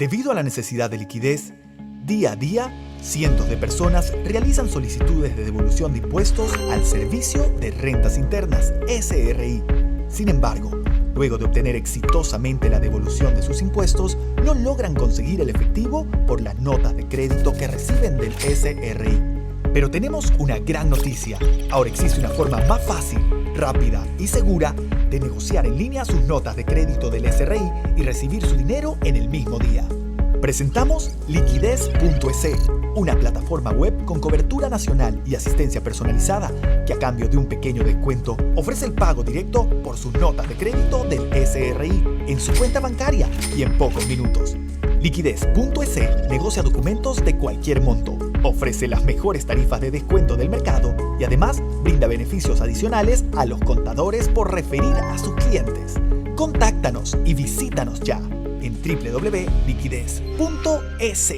Debido a la necesidad de liquidez, día a día, cientos de personas realizan solicitudes de devolución de impuestos al Servicio de Rentas Internas, SRI. Sin embargo, luego de obtener exitosamente la devolución de sus impuestos, no logran conseguir el efectivo por las notas de crédito que reciben del SRI. Pero tenemos una gran noticia. Ahora existe una forma más fácil, rápida y segura de negociar en línea sus notas de crédito del SRI y recibir su dinero en el mismo día. Presentamos Liquidez.es, una plataforma web con cobertura nacional y asistencia personalizada que a cambio de un pequeño descuento ofrece el pago directo por sus notas de crédito del SRI en su cuenta bancaria y en pocos minutos. Liquidez.es negocia documentos de cualquier monto, ofrece las mejores tarifas de descuento del mercado y además brinda beneficios adicionales a los contadores por referir a sus clientes. Contáctanos y visítanos ya en www.liquidez.es.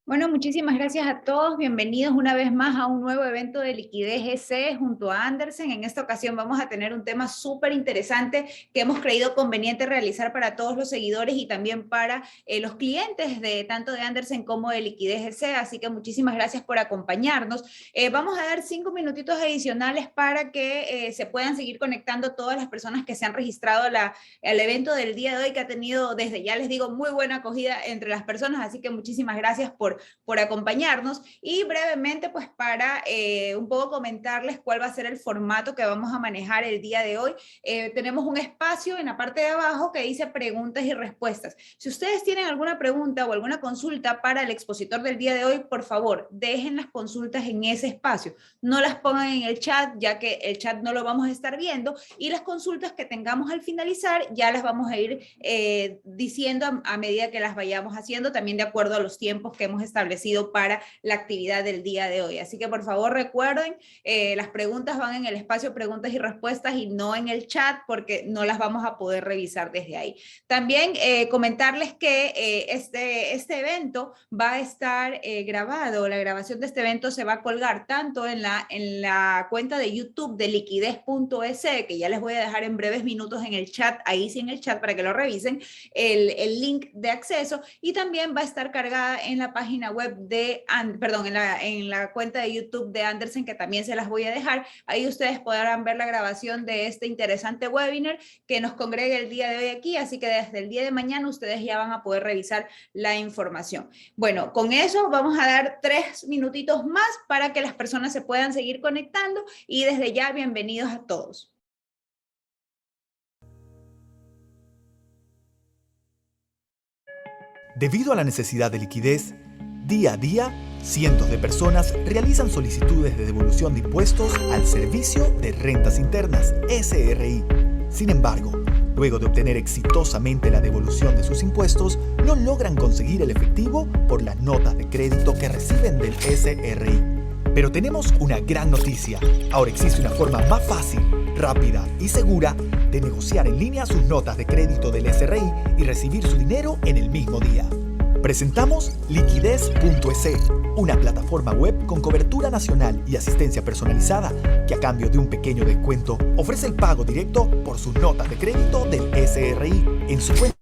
Bueno, muchísimas gracias a todos. Bienvenidos una vez más a un nuevo evento de Liquidez EC junto a Andersen. En esta ocasión vamos a tener un tema súper interesante que hemos creído conveniente realizar para todos los seguidores y también para los clientes de tanto de Andersen como de Liquidez EC. Así que muchísimas gracias por acompañarnos. Vamos a dar 5 minutitos adicionales para que se puedan seguir conectando todas las personas que se han registrado al evento del día de hoy, que ha tenido, desde ya les digo, muy buena acogida entre las personas. Así que muchísimas gracias por acompañarnos y brevemente pues para un poco comentarles cuál va a ser el formato que vamos a manejar el día de hoy. Tenemos un espacio en la parte de abajo que dice preguntas y respuestas. Si ustedes tienen alguna pregunta o alguna consulta para el expositor del día de hoy, por favor, dejen las consultas en ese espacio. No las pongan en el chat, ya que el chat no lo vamos a estar viendo, y las consultas que tengamos al finalizar ya las vamos a ir diciendo a medida que las vayamos haciendo, también de acuerdo a los tiempos que hemos establecido para la actividad del día de hoy. Así que por favor recuerden, las preguntas van en el espacio preguntas y respuestas y no en el chat, porque no las vamos a poder revisar desde ahí. También comentarles que este evento va a estar grabado. La grabación de este evento se va a colgar tanto en la cuenta de YouTube de Liquidez.es, que ya les voy a dejar en breves minutos en el chat, ahí sí en el chat para que lo revisen, el link de acceso, y también va a estar cargada en la página web de, en la cuenta de YouTube de Andersen, que también se las voy a dejar. Ahí ustedes podrán ver la grabación de este interesante webinar que nos congrega el día de hoy aquí, así que desde el día de mañana ustedes ya van a poder revisar la información. Bueno, con eso vamos a dar 3 minutitos más para que las personas se puedan seguir conectando, y desde ya bienvenidos a todos. Debido a la necesidad de liquidez, día a día, cientos de personas realizan solicitudes de devolución de impuestos al Servicio de Rentas Internas, SRI. Sin embargo, luego de obtener exitosamente la devolución de sus impuestos, no logran conseguir el efectivo por las notas de crédito que reciben del SRI. Pero tenemos una gran noticia. Ahora existe una forma más fácil, rápida y segura de negociar en línea sus notas de crédito del SRI y recibir su dinero en el mismo día. Presentamos Liquidez.es, una plataforma web con cobertura nacional y asistencia personalizada que a cambio de un pequeño descuento ofrece el pago directo por sus notas de crédito del SRI en su cuenta.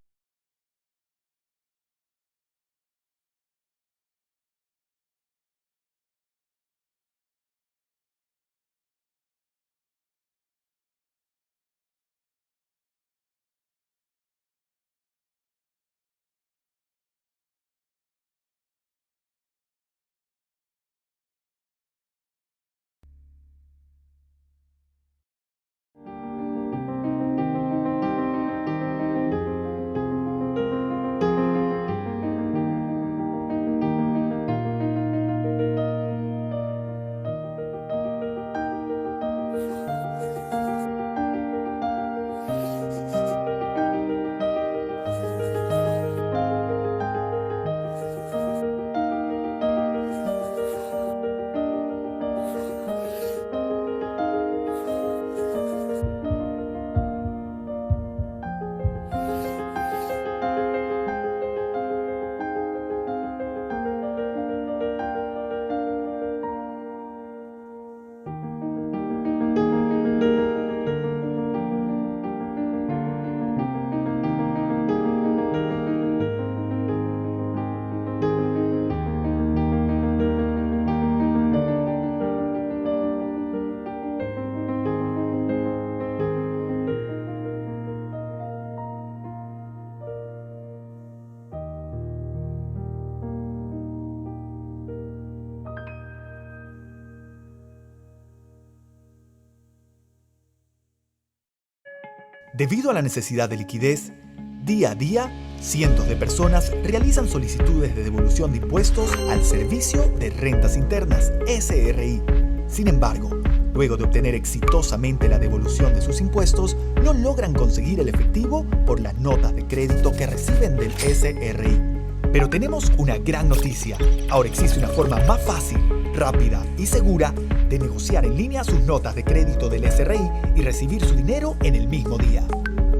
Debido a la necesidad de liquidez, día a día, cientos de personas realizan solicitudes de devolución de impuestos al Servicio de Rentas Internas, SRI. Sin embargo, luego de obtener exitosamente la devolución de sus impuestos, no logran conseguir el efectivo por las notas de crédito que reciben del SRI. Pero tenemos una gran noticia. Ahora existe una forma más fácil, rápida y segura de negociar en línea sus notas de crédito del SRI y recibir su dinero en el mismo día.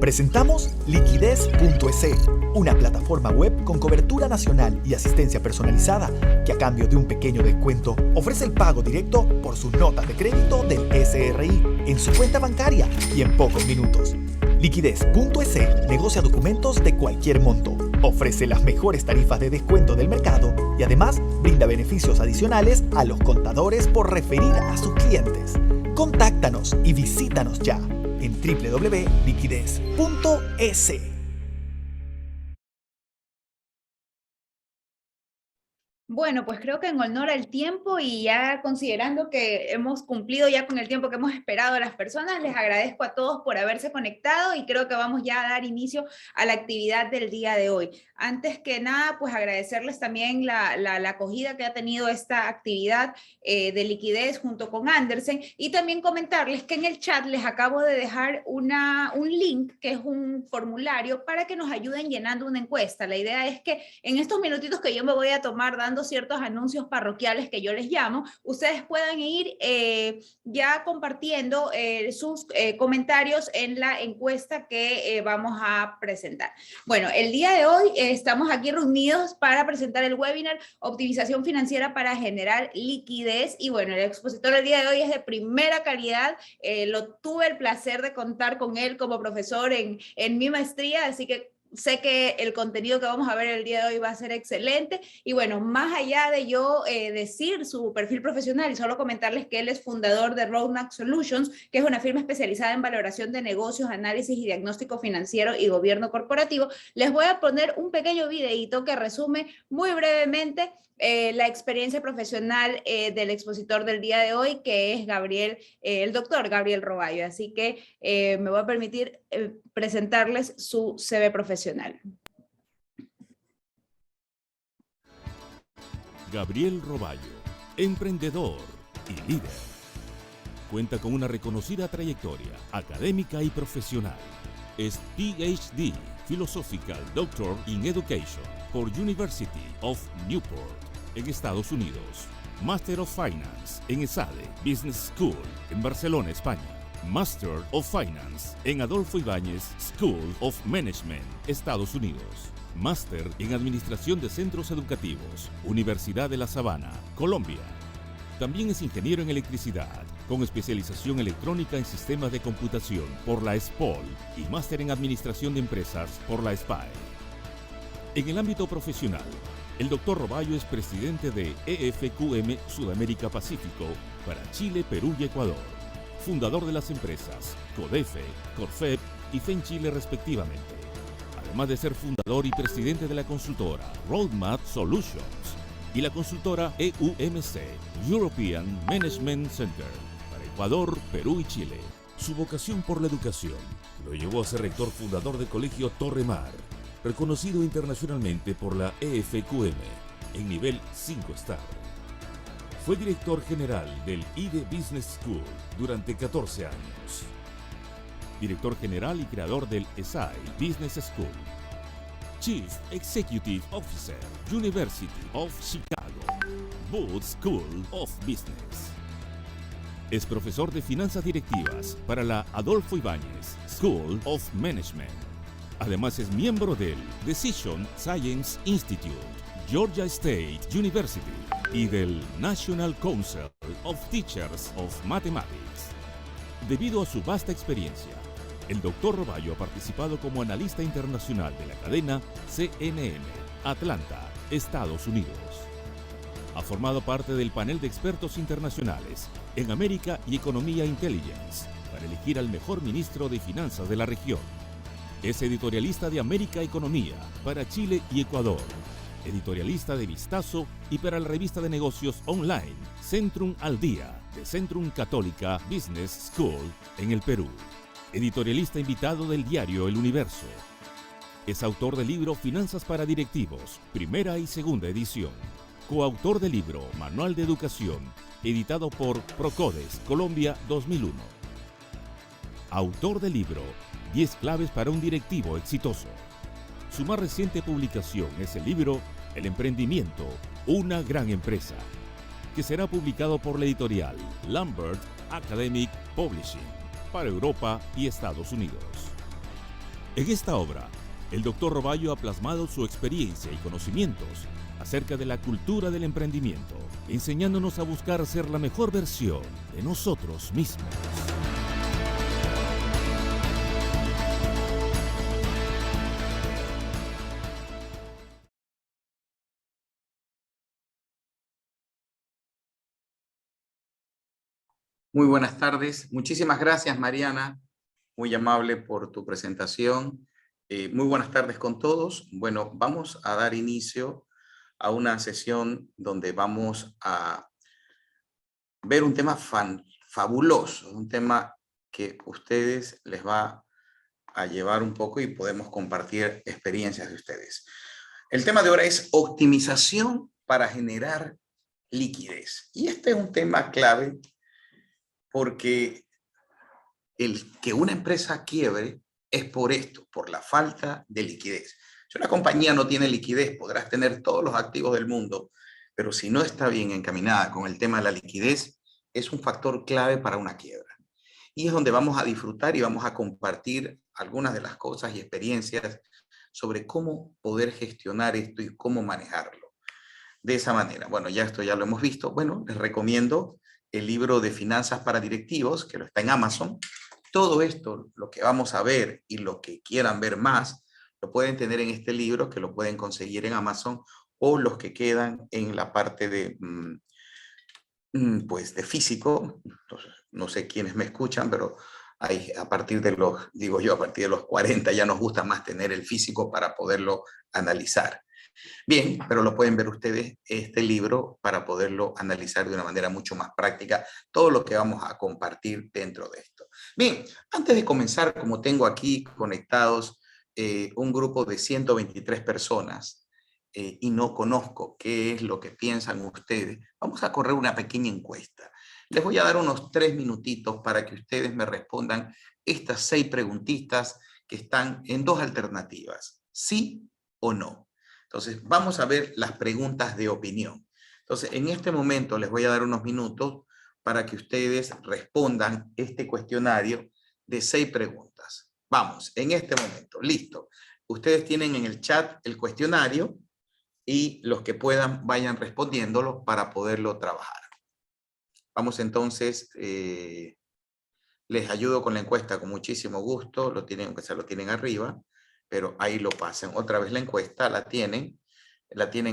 Presentamos Liquidez.es, una plataforma web con cobertura nacional y asistencia personalizada que a cambio de un pequeño descuento ofrece el pago directo por sus notas de crédito del SRI en su cuenta bancaria y en pocos minutos. Liquidez.es negocia documentos de cualquier monto, ofrece las mejores tarifas de descuento del mercado y además brinda beneficios adicionales a los contadores por referir a sus clientes. Contáctanos y visítanos ya en www.liquidez.es. Bueno, pues creo que en honor al tiempo y ya considerando que hemos cumplido ya con el tiempo que hemos esperado a las personas, les agradezco a todos por haberse conectado y creo que vamos ya a dar inicio a la actividad del día de hoy. Antes que nada, pues agradecerles también la acogida que ha tenido esta actividad de liquidez junto con Andersen y también comentarles que en el chat les acabo de dejar un link que es un formulario para que nos ayuden llenando una encuesta. La idea es que en estos minutitos que yo me voy a tomar dando ciertos anuncios parroquiales que yo les llamo, ustedes puedan ir ya compartiendo sus comentarios en la encuesta que vamos a presentar. Bueno, el día de hoy estamos aquí reunidos para presentar el webinar Optimización Financiera para Generar Liquidez y bueno, el expositor del día de hoy es de primera calidad, tuve el placer de contar con él como profesor en mi maestría, así que sé que el contenido que vamos a ver el día de hoy va a ser excelente y bueno, más allá de yo decir su perfil profesional y solo comentarles que él es fundador de Roadmap Solutions, que es una firma especializada en valoración de negocios, análisis y diagnóstico financiero y gobierno corporativo, les voy a poner un pequeño videíto que resume muy brevemente la experiencia profesional del expositor del día de hoy, que es el doctor Gabriel Roballo. Así que me voy a permitir presentarles su CV profesional. Gabriel Roballo, emprendedor y líder. Cuenta con una reconocida trayectoria académica y profesional. Es PhD, Philosophical Doctor in Education, por University of Newport, en Estados Unidos. Master of Finance en ESADE Business School, en Barcelona, España. Master of Finance en Adolfo Ibáñez School of Management, Estados Unidos. Máster en Administración de Centros Educativos, Universidad de La Sabana, Colombia. También es ingeniero en electricidad, con especialización electrónica en sistemas de computación por la SPOL y máster en Administración de Empresas por la SPAE. En el ámbito profesional, el Dr. Roballo es presidente de EFQM Sudamérica Pacífico para Chile, Perú y Ecuador. Fundador de las empresas CODEFE, Corfep y FENChile respectivamente. Además de ser fundador y presidente de la consultora Roadmap Solutions y la consultora EUMC, European Management Center, para Ecuador, Perú y Chile. Su vocación por la educación lo llevó a ser rector fundador del Colegio Torre Mar, reconocido internacionalmente por la EFQM en nivel 5 Star. Fue director general del IDE Business School durante 14 años. Director general y creador del ESAI Business School. Chief Executive Officer, University of Chicago, Booth School of Business. Es profesor de finanzas directivas para la Adolfo Ibáñez School of Management. Además es miembro del Decision Science Institute, Georgia State University y del National Council of Teachers of Mathematics. Debido a su vasta experiencia, el Dr. Roballo ha participado como analista internacional de la cadena CNN, Atlanta, Estados Unidos. Ha formado parte del panel de expertos internacionales en América y Economía Intelligence para elegir al mejor ministro de Finanzas de la región. Es editorialista de América Economía para Chile y Ecuador. Editorialista de Vistazo y para la revista de negocios online Centrum al Día de Centrum Católica Business School en el Perú. Editorialista invitado del diario El Universo. Es autor del libro Finanzas para Directivos, primera y segunda edición. Coautor del libro Manual de Educación, editado por Procodes, Colombia 2001. Autor del libro 10 claves para un directivo exitoso. Su más reciente publicación es el libro El emprendimiento, una gran empresa, que será publicado por la editorial Lambert Academic Publishing para Europa y Estados Unidos. En esta obra, el Dr. Roballo ha plasmado su experiencia y conocimientos acerca de la cultura del emprendimiento, enseñándonos a buscar ser la mejor versión de nosotros mismos. Muy buenas tardes. Muchísimas gracias, Mariana. Muy amable por tu presentación. Muy buenas tardes con todos. Bueno, vamos a dar inicio a una sesión donde vamos a ver un tema fabuloso, un tema que a ustedes les va a llevar un poco y podemos compartir experiencias de ustedes. El tema de ahora es optimización para generar liquidez. Y este es un tema clave porque el que una empresa quiebre es por esto, por la falta de liquidez. Si una compañía no tiene liquidez, podrás tener todos los activos del mundo, pero si no está bien encaminada con el tema de la liquidez, es un factor clave para una quiebra. Y es donde vamos a disfrutar y vamos a compartir algunas de las cosas y experiencias sobre cómo poder gestionar esto y cómo manejarlo. De esa manera, bueno, ya esto ya lo hemos visto. Bueno, les recomiendo el libro de Finanzas para Directivos, que lo está en Amazon. Todo esto, lo que vamos a ver y lo que quieran ver más, lo pueden tener en este libro, que lo pueden conseguir en Amazon, o los que quedan en la parte de, pues de físico. Entonces, no sé quiénes me escuchan, pero hay, a partir de los, digo yo, a partir de los 40 ya nos gusta más tener el físico para poderlo analizar. Bien, pero lo pueden ver ustedes, este libro, para poderlo analizar de una manera mucho más práctica, todo lo que vamos a compartir dentro de esto. Bien, antes de comenzar, como tengo aquí conectados un grupo de 123 personas y no conozco qué es lo que piensan ustedes, vamos a correr una pequeña encuesta. Les voy a dar unos 3 minutitos para que ustedes me respondan estas 6 preguntitas que están en 2 alternativas, sí o no. Entonces, vamos a ver las preguntas de opinión. Entonces, en este momento les voy a dar unos minutos para que ustedes respondan este cuestionario de 6 preguntas. Vamos, en este momento, listo. Ustedes tienen en el chat el cuestionario y los que puedan vayan respondiéndolo para poderlo trabajar. Vamos entonces, les ayudo con la encuesta con muchísimo gusto, lo tienen, aunque se lo tienen arriba, pero ahí lo pasan. Otra vez la encuesta la tienen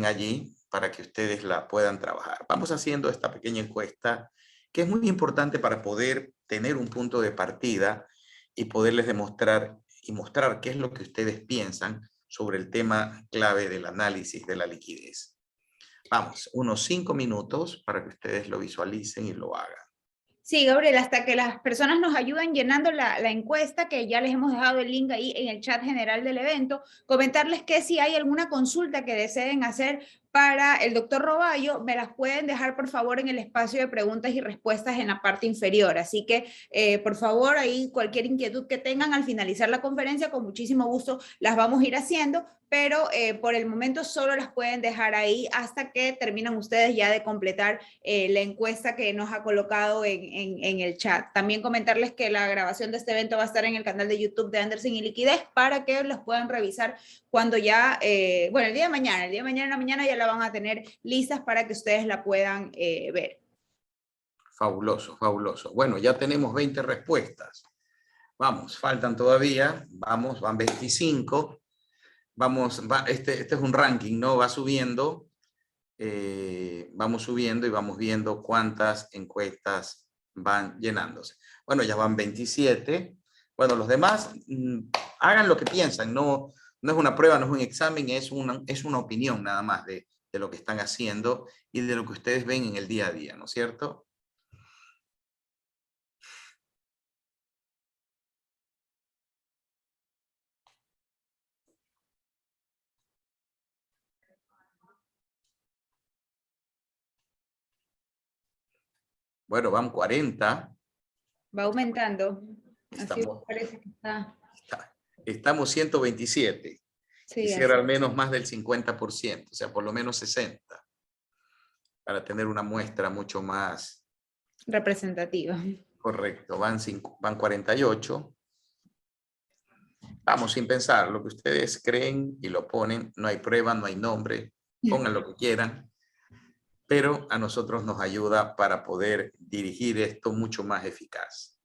allí para que ustedes la puedan trabajar. Vamos haciendo esta pequeña encuesta que es muy importante para poder tener un punto de partida y poderles demostrar y mostrar qué es lo que ustedes piensan sobre el tema clave del análisis de la liquidez. Vamos, unos 5 minutos para que ustedes lo visualicen y lo hagan. Sí, Gabriel, hasta que las personas nos ayuden llenando la encuesta, que ya les hemos dejado el link ahí en el chat general del evento, comentarles que si hay alguna consulta que deseen hacer para el doctor Robayo, me las pueden dejar por favor en el espacio de preguntas y respuestas en la parte inferior. Así que por favor, ahí cualquier inquietud que tengan al finalizar la conferencia, con muchísimo gusto las vamos a ir haciendo, pero por el momento solo las pueden dejar ahí hasta que terminan ustedes ya de completar la encuesta que nos ha colocado en el chat. También comentarles que la grabación de este evento va a estar en el canal de YouTube de Andersen y Liquidez para que los puedan revisar cuando ya, bueno, el día de mañana en la mañana ya la van a tener listas para que ustedes la puedan ver. Fabuloso, fabuloso. Bueno, ya tenemos 20 respuestas. Vamos, faltan todavía, vamos, van 25. Vamos, este es un ranking, ¿no? Va subiendo, vamos subiendo y vamos viendo cuántas encuestas van llenándose. Bueno, ya van 27. Bueno, los demás hagan lo que piensan, no es una prueba, no es un examen, es una opinión nada más de lo que están haciendo y de lo que ustedes ven en el día a día, ¿no es cierto? Bueno, van 40. Va aumentando. Estamos, así parece que está. Estamos 127. Sí, Quisiera al menos más del 50%, o sea, por lo menos 60, para tener una muestra mucho más representativa. Correcto, van 48. Vamos, sin pensar, lo que ustedes creen y lo ponen, no hay prueba, no hay nombre, pongan lo que quieran, pero a nosotros nos ayuda para poder dirigir esto mucho más eficaz.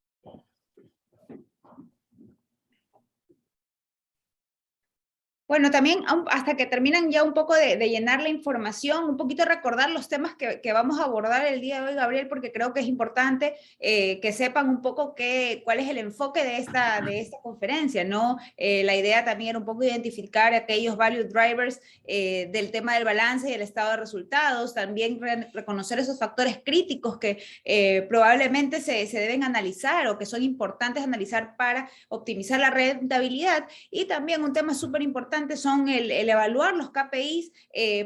Bueno, también hasta que terminan ya un poco de llenar la información, un poquito recordar los temas que vamos a abordar el día de hoy, Gabriel, porque creo que es importante que sepan un poco cuál es el enfoque de esta conferencia, ¿no? La idea también era un poco identificar aquellos value drivers del tema del balance y el estado de resultados, también reconocer esos factores críticos que probablemente se deben analizar o que son importantes analizar para optimizar la rentabilidad, y también un tema súper importante son el evaluar los KPIs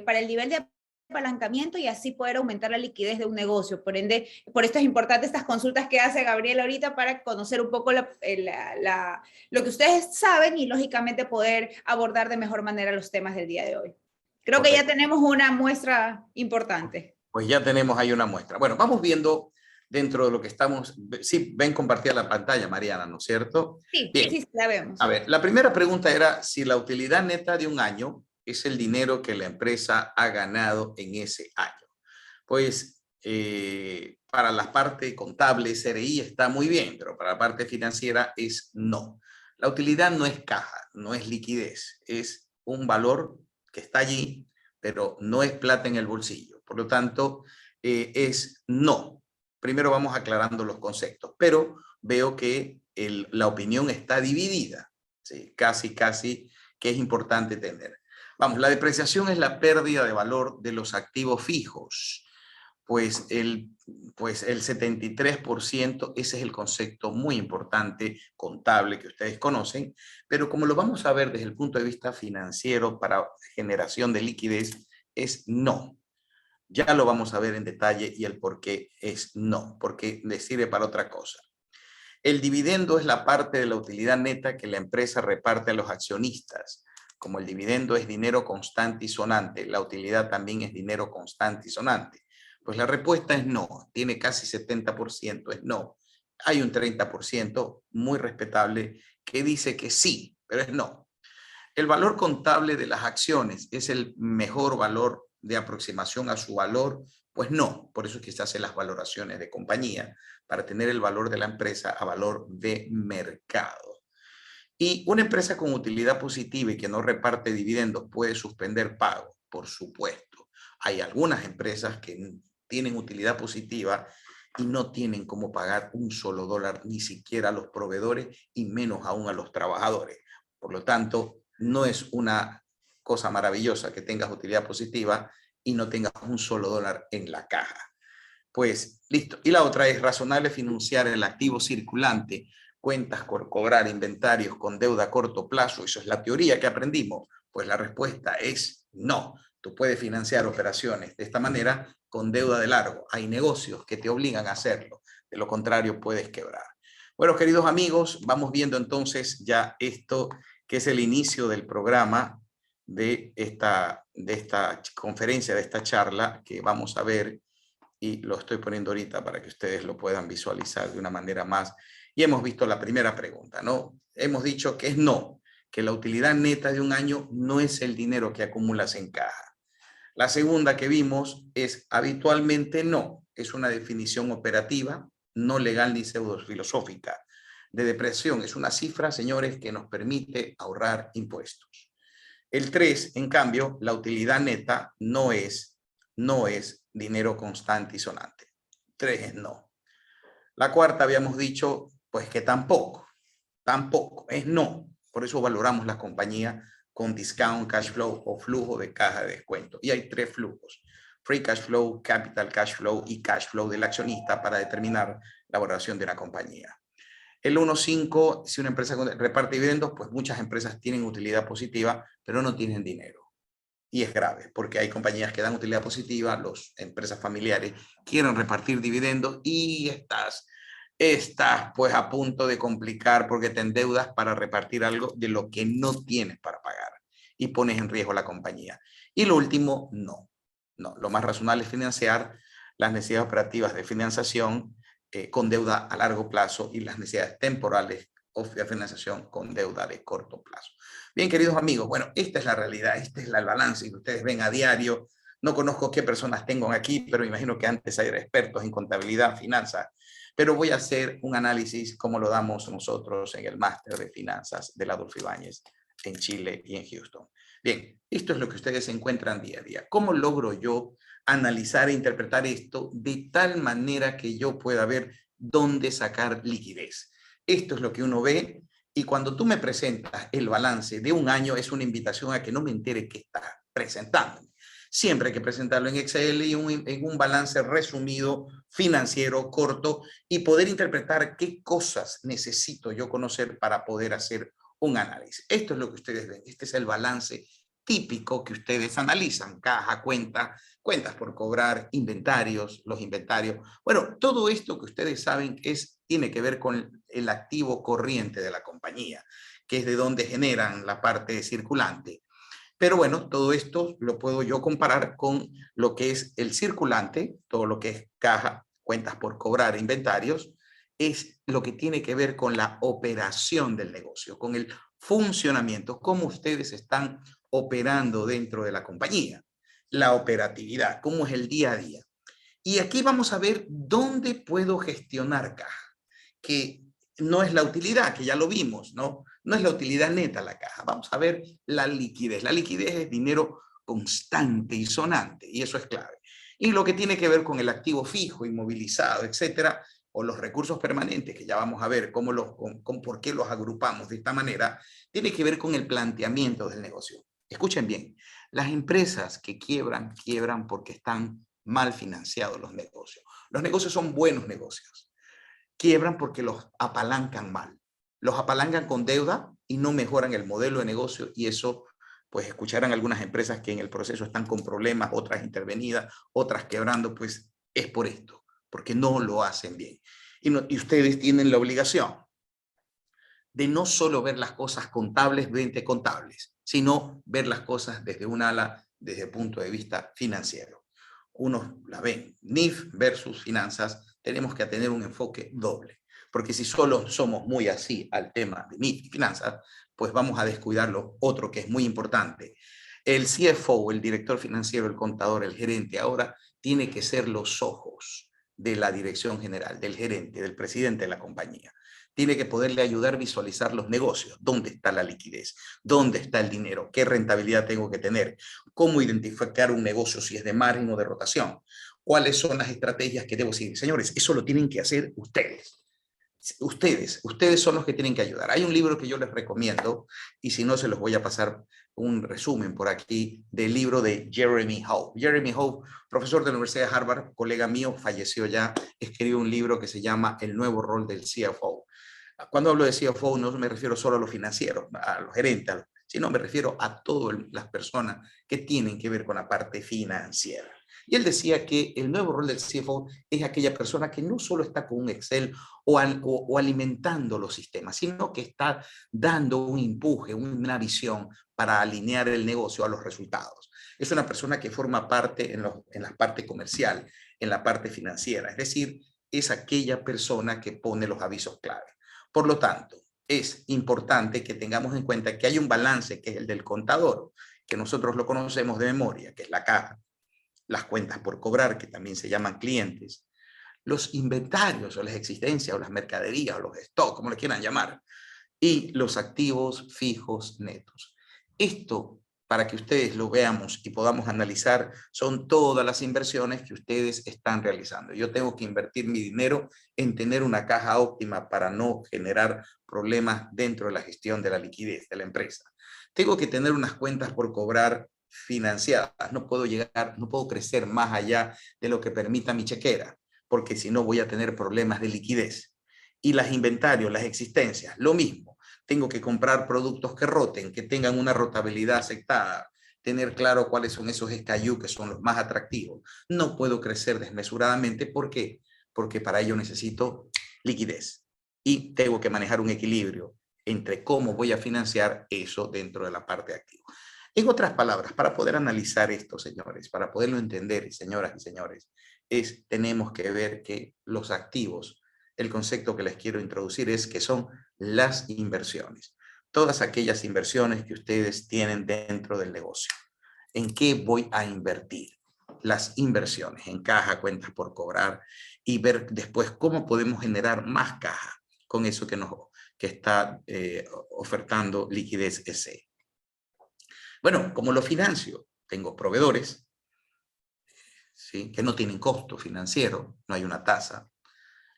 para el nivel de apalancamiento y así poder aumentar la liquidez de un negocio. Por ende, por esto es importante estas consultas que hace Gabriel ahorita para conocer un poco lo que ustedes saben y lógicamente poder abordar de mejor manera los temas del día de hoy. Creo que ya tenemos una muestra importante. Pues ya tenemos ahí una muestra. Bueno, vamos viendo dentro de lo que estamos. Sí, ven compartida la pantalla, Mariana, ¿no es cierto? Sí, bien. Sí, la vemos. A ver, la primera pregunta era si la utilidad neta de un año es el dinero que la empresa ha ganado en ese año. Pues para la parte contable, CRI, está muy bien, pero para la parte financiera es no. La utilidad no es caja, no es liquidez, es un valor que está allí, pero no es plata en el bolsillo. Por lo tanto, es no. Primero vamos aclarando los conceptos, pero veo que la opinión está dividida, ¿sí? Casi que es importante tener. Vamos, la depreciación es la pérdida de valor de los activos fijos, pues el 73%, ese es el concepto muy importante, contable, que ustedes conocen, pero como lo vamos a ver desde el punto de vista financiero para generación de liquidez, es no. Ya lo vamos a ver en detalle y el por qué es no, porque le sirve para otra cosa. El dividendo es la parte de la utilidad neta que la empresa reparte a los accionistas. Como el dividendo es dinero constante y sonante, la utilidad también es dinero constante y sonante. Pues la respuesta es no, tiene casi 70%, es no. Hay un 30% muy respetable que dice que sí, pero es no. El valor contable de las acciones es el mejor valor de aproximación a su valor, pues no. Por eso es que se hacen las valoraciones de compañía, para tener el valor de la empresa a valor de mercado. Y una empresa con utilidad positiva y que no reparte dividendos puede suspender pago, por supuesto. Hay algunas empresas que tienen utilidad positiva y no tienen cómo pagar un solo dólar, ni siquiera a los proveedores y menos aún a los trabajadores. Por lo tanto, no es una cosa maravillosa que tengas utilidad positiva y no tengas un solo dólar en la caja. Pues listo. Y la otra es razonable financiar el activo circulante, cuentas por cobrar, inventarios con deuda a corto plazo. Eso es la teoría que aprendimos. Pues la respuesta es no. Tú puedes financiar operaciones de esta manera con deuda de largo. Hay negocios que te obligan a hacerlo. De lo contrario, puedes quebrar. Bueno, queridos amigos, vamos viendo entonces ya esto que es el inicio del programa de esta conferencia, de esta charla que vamos a ver, y lo estoy poniendo ahorita para que ustedes lo puedan visualizar de una manera más. Y hemos visto la primera pregunta, ¿no? Hemos dicho que es no, que la utilidad neta de un año no es el dinero que acumulas en caja. La segunda que vimos es habitualmente no, es una definición operativa, no legal ni pseudofilosófica. De depresión es una cifra, señores, que nos permite ahorrar impuestos. El 3, en cambio, la utilidad neta no es dinero constante y sonante. 3 es no. La cuarta habíamos dicho, pues que tampoco es no. Por eso valoramos la compañía con discount, cash flow o flujo de caja de descuento. Y hay 3 flujos: free cash flow, capital cash flow y cash flow del accionista para determinar la valoración de una compañía. El 1.5, si una empresa reparte dividendos, pues muchas empresas tienen utilidad positiva, pero no tienen dinero. Y es grave, porque hay compañías que dan utilidad positiva, las empresas familiares quieren repartir dividendos y estás pues a punto de complicar porque te endeudas para repartir algo de lo que no tienes para pagar y pones en riesgo la compañía. Y lo último, no. Lo más razonable es financiar las necesidades operativas de financiación con deuda a largo plazo y las necesidades temporales de financiación con deuda de corto plazo. Bien, queridos amigos, bueno, esta es la realidad, este es el balance que ustedes ven a diario. No conozco qué personas tengo aquí, pero me imagino que antes hay expertos en contabilidad, finanzas, pero voy a hacer un análisis como lo damos nosotros en el máster de finanzas de la Adolfo Ibáñez en Chile y en Houston. Bien, esto es lo que ustedes encuentran día a día. ¿Cómo logro yo analizar e interpretar esto de tal manera que yo pueda ver dónde sacar liquidez? Esto es lo que uno ve, y cuando tú me presentas el balance de un año es una invitación a que no me entere qué estás presentándome. Siempre hay que presentarlo en Excel y en un balance resumido, financiero, corto, y poder interpretar qué cosas necesito yo conocer para poder hacer un análisis. Esto es lo que ustedes ven. Este es el balance típico que ustedes analizan: caja, cuentas por cobrar, inventarios, los inventarios. Bueno, todo esto que ustedes saben tiene que ver con el activo corriente de la compañía, que es de donde generan la parte circulante. Pero bueno, todo esto lo puedo yo comparar con lo que es el circulante, todo lo que es caja, cuentas por cobrar, inventarios, es lo que tiene que ver con la operación del negocio, con el funcionamiento, cómo ustedes están operando dentro de la compañía, la operatividad, cómo es el día a día. Y aquí vamos a ver dónde puedo gestionar caja, que no es la utilidad, que ya lo vimos, ¿no? No es la utilidad neta la caja. Vamos a ver la liquidez. La liquidez es dinero constante y sonante, y eso es clave. Y lo que tiene que ver con el activo fijo, inmovilizado, etcétera, o los recursos permanentes, que ya vamos a ver por qué los agrupamos de esta manera, tiene que ver con el planteamiento del negocio. Escuchen bien, las empresas que quiebran porque están mal financiados los negocios. Los negocios son buenos negocios. Quiebran porque los apalancan mal. Los apalancan con deuda y no mejoran el modelo de negocio, y eso, pues escucharán algunas empresas que en el proceso están con problemas, otras intervenidas, otras quebrando, pues es por esto, porque no lo hacen bien. Y ustedes tienen la obligación de no solo ver las cosas contables, sino ver las cosas desde un ala, desde el punto de vista financiero. unos la ven, NIF versus finanzas, tenemos que tener un enfoque doble. Porque si solo somos muy así al tema de NIF y finanzas, pues vamos a descuidar lo otro que es muy importante. El CFO, el director financiero, el contador, el gerente, ahora tiene que ser los ojos de la dirección general, del gerente, del presidente de la compañía. Tiene que poderle ayudar a visualizar los negocios. ¿Dónde está la liquidez? ¿Dónde está el dinero? ¿Qué rentabilidad tengo que tener? ¿Cómo identificar un negocio si es de margen o de rotación? ¿Cuáles son las estrategias que debo seguir? Señores, eso lo tienen que hacer ustedes. Ustedes son los que tienen que ayudar. Hay un libro que yo les recomiendo, y si no se los voy a pasar un resumen por aquí, del libro de Jeremy Hope. Jeremy Hope, profesor de la Universidad de Harvard, colega mío, falleció ya, escribió un libro que se llama El nuevo rol del CFO. Cuando hablo de CFO no me refiero solo a los financieros, a los gerentes, sino me refiero a todas las personas que tienen que ver con la parte financiera. Y él decía que el nuevo rol del CFO es aquella persona que no solo está con un Excel o alimentando los sistemas, sino que está dando un empuje, una visión para alinear el negocio a los resultados. Es una persona que forma parte en la parte comercial, en la parte financiera, es decir, es aquella persona que pone los avisos clave. Por lo tanto, es importante que tengamos en cuenta que hay un balance que es el del contador, que nosotros lo conocemos de memoria, que es la caja, las cuentas por cobrar, que también se llaman clientes, los inventarios o las existencias o las mercaderías o los stocks, como le quieran llamar, y los activos fijos netos. Esto, para que ustedes lo veamos y podamos analizar, son todas las inversiones que ustedes están realizando. Yo tengo que invertir mi dinero en tener una caja óptima para no generar problemas dentro de la gestión de la liquidez de la empresa. Tengo que tener unas cuentas por cobrar financiadas. No puedo crecer más allá de lo que permita mi chequera, porque si no voy a tener problemas de liquidez. Y los inventarios, las existencias, lo mismo. Tengo que comprar productos que roten, que tengan una rotabilidad aceptada, tener claro cuáles son esos SKU que son los más atractivos. No puedo crecer desmesuradamente. ¿Por qué? Porque para ello necesito liquidez y tengo que manejar un equilibrio entre cómo voy a financiar eso dentro de la parte de activo. En otras palabras, para poder analizar esto, señores, para poderlo entender, señoras y señores, tenemos que ver que los activos, el concepto que les quiero introducir es que son las inversiones. Todas aquellas inversiones que ustedes tienen dentro del negocio. ¿En qué voy a invertir? Las inversiones en caja, cuentas por cobrar y ver después cómo podemos generar más caja con eso que está ofertando Liquidez SE. Bueno, ¿cómo lo financio? Tengo proveedores, ¿sí?, que no tienen costo financiero, no hay una tasa.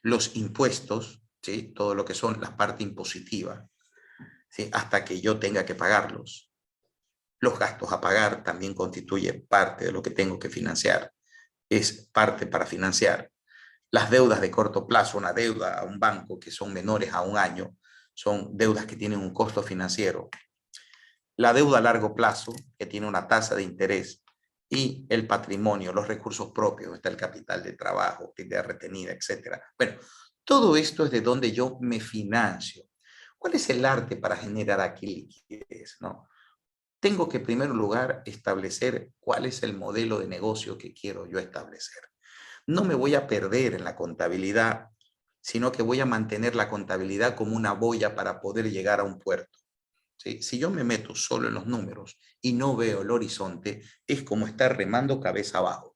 Los impuestos, ¿sí?, todo lo que son la parte impositiva, ¿sí?, hasta que yo tenga que pagarlos. Los gastos a pagar también constituye parte de lo que tengo que financiar. Es parte para financiar. Las deudas de corto plazo, una deuda a un banco que son menores a un año, son deudas que tienen un costo financiero. La deuda a largo plazo, que tiene una tasa de interés, y el patrimonio, los recursos propios, está el capital de trabajo, utilidad retenida, etc. Bueno, todo esto es de donde yo me financio. ¿Cuál es el arte para generar aquí liquidez, no? Tengo que, en primer lugar, establecer cuál es el modelo de negocio que quiero yo establecer. No me voy a perder en la contabilidad, sino que voy a mantener la contabilidad como una boya para poder llegar a un puerto. ¿Sí? Si yo me meto solo en los números y no veo el horizonte, es como estar remando cabeza abajo.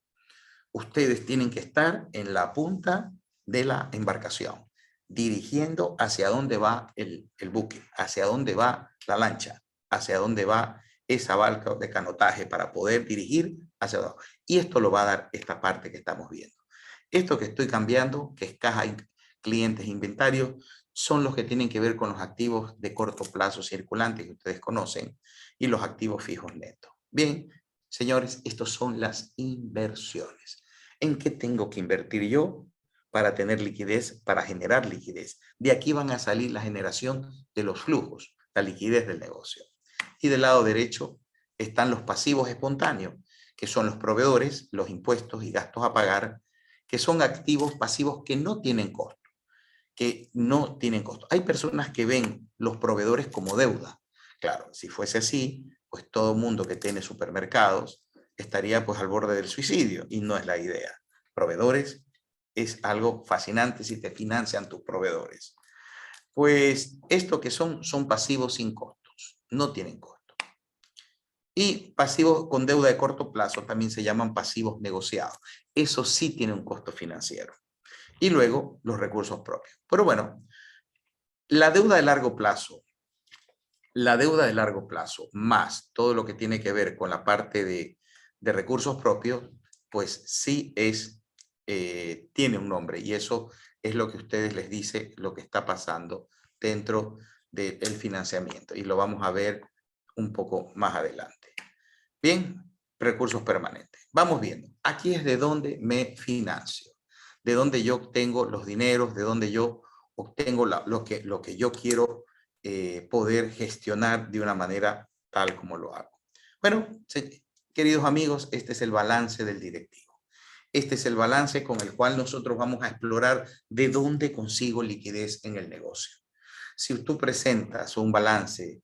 Ustedes tienen que estar en la punta de la embarcación, dirigiendo hacia dónde va el buque, hacia dónde va la lancha, hacia dónde va esa barca de canotaje para poder dirigir hacia abajo. Y esto lo va a dar esta parte que estamos viendo. Esto que estoy cambiando, que es caja, clientes, inventario, son los que tienen que ver con los activos de corto plazo circulantes que ustedes conocen y los activos fijos netos. Bien, señores, estos son las inversiones. ¿En qué tengo que invertir yo para tener liquidez, para generar liquidez? De aquí van a salir la generación de los flujos, la liquidez del negocio. Y del lado derecho están los pasivos espontáneos, que son los proveedores, los impuestos y gastos a pagar, que son activos pasivos que no tienen costo. Hay personas que ven los proveedores como deuda. Claro, si fuese así, pues todo mundo que tiene supermercados estaría pues al borde del suicidio y no es la idea. Proveedores es algo fascinante si te financian tus proveedores. Pues esto que son pasivos sin costos, no tienen costo. Y pasivos con deuda de corto plazo también se llaman pasivos negociados. Eso sí tiene un costo financiero. Y luego los recursos propios. Pero bueno, la deuda de largo plazo más todo lo que tiene que ver con la parte de recursos propios, pues sí tiene un nombre y eso es lo que ustedes les dice lo que está pasando dentro del financiamiento y lo vamos a ver un poco más adelante. Bien, recursos permanentes. Vamos viendo. Aquí es de donde me financio, de donde yo obtengo los dineros, de donde yo obtengo lo que yo quiero poder gestionar de una manera tal como lo hago. Bueno, queridos amigos, este es el balance del directivo. Este es el balance con el cual nosotros vamos a explorar de dónde consigo liquidez en el negocio. Si tú presentas un balance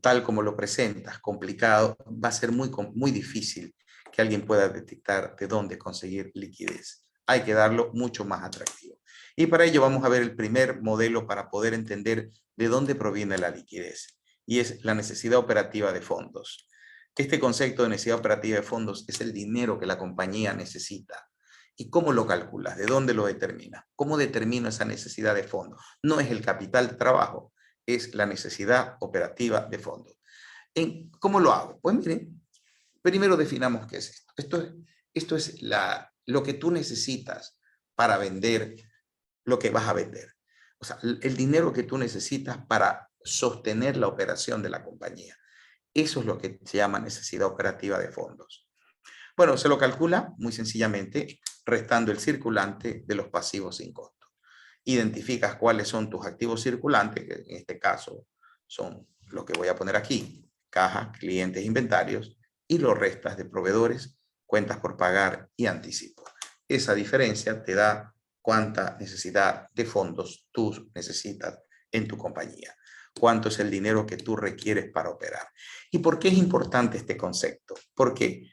tal como lo presentas, complicado, va a ser muy difícil que alguien pueda detectar de dónde conseguir liquidez. Hay que darlo mucho más atractivo. Y para ello vamos a ver el primer modelo para poder entender de dónde proviene la liquidez. Y es la necesidad operativa de fondos. Este concepto de necesidad operativa de fondos es el dinero que la compañía necesita. ¿Y cómo lo calculas? ¿De dónde lo determinas? ¿Cómo determino esa necesidad de fondos? No es el capital de trabajo, es la necesidad operativa de fondos. ¿Cómo lo hago? Pues miren, primero definamos qué es esto. Esto es lo que tú necesitas para vender lo que vas a vender. O sea, el dinero que tú necesitas para sostener la operación de la compañía. Eso es lo que se llama necesidad operativa de fondos. Bueno, se lo calcula muy sencillamente restando el circulante de los pasivos sin costo. Identificas cuáles son tus activos circulantes, que en este caso son lo que voy a poner aquí, cajas, clientes, inventarios, y lo restas de proveedores, cuentas por pagar y anticipo. Esa diferencia te da cuánta necesidad de fondos tú necesitas en tu compañía. Cuánto es el dinero que tú requieres para operar. ¿Y por qué es importante este concepto? Porque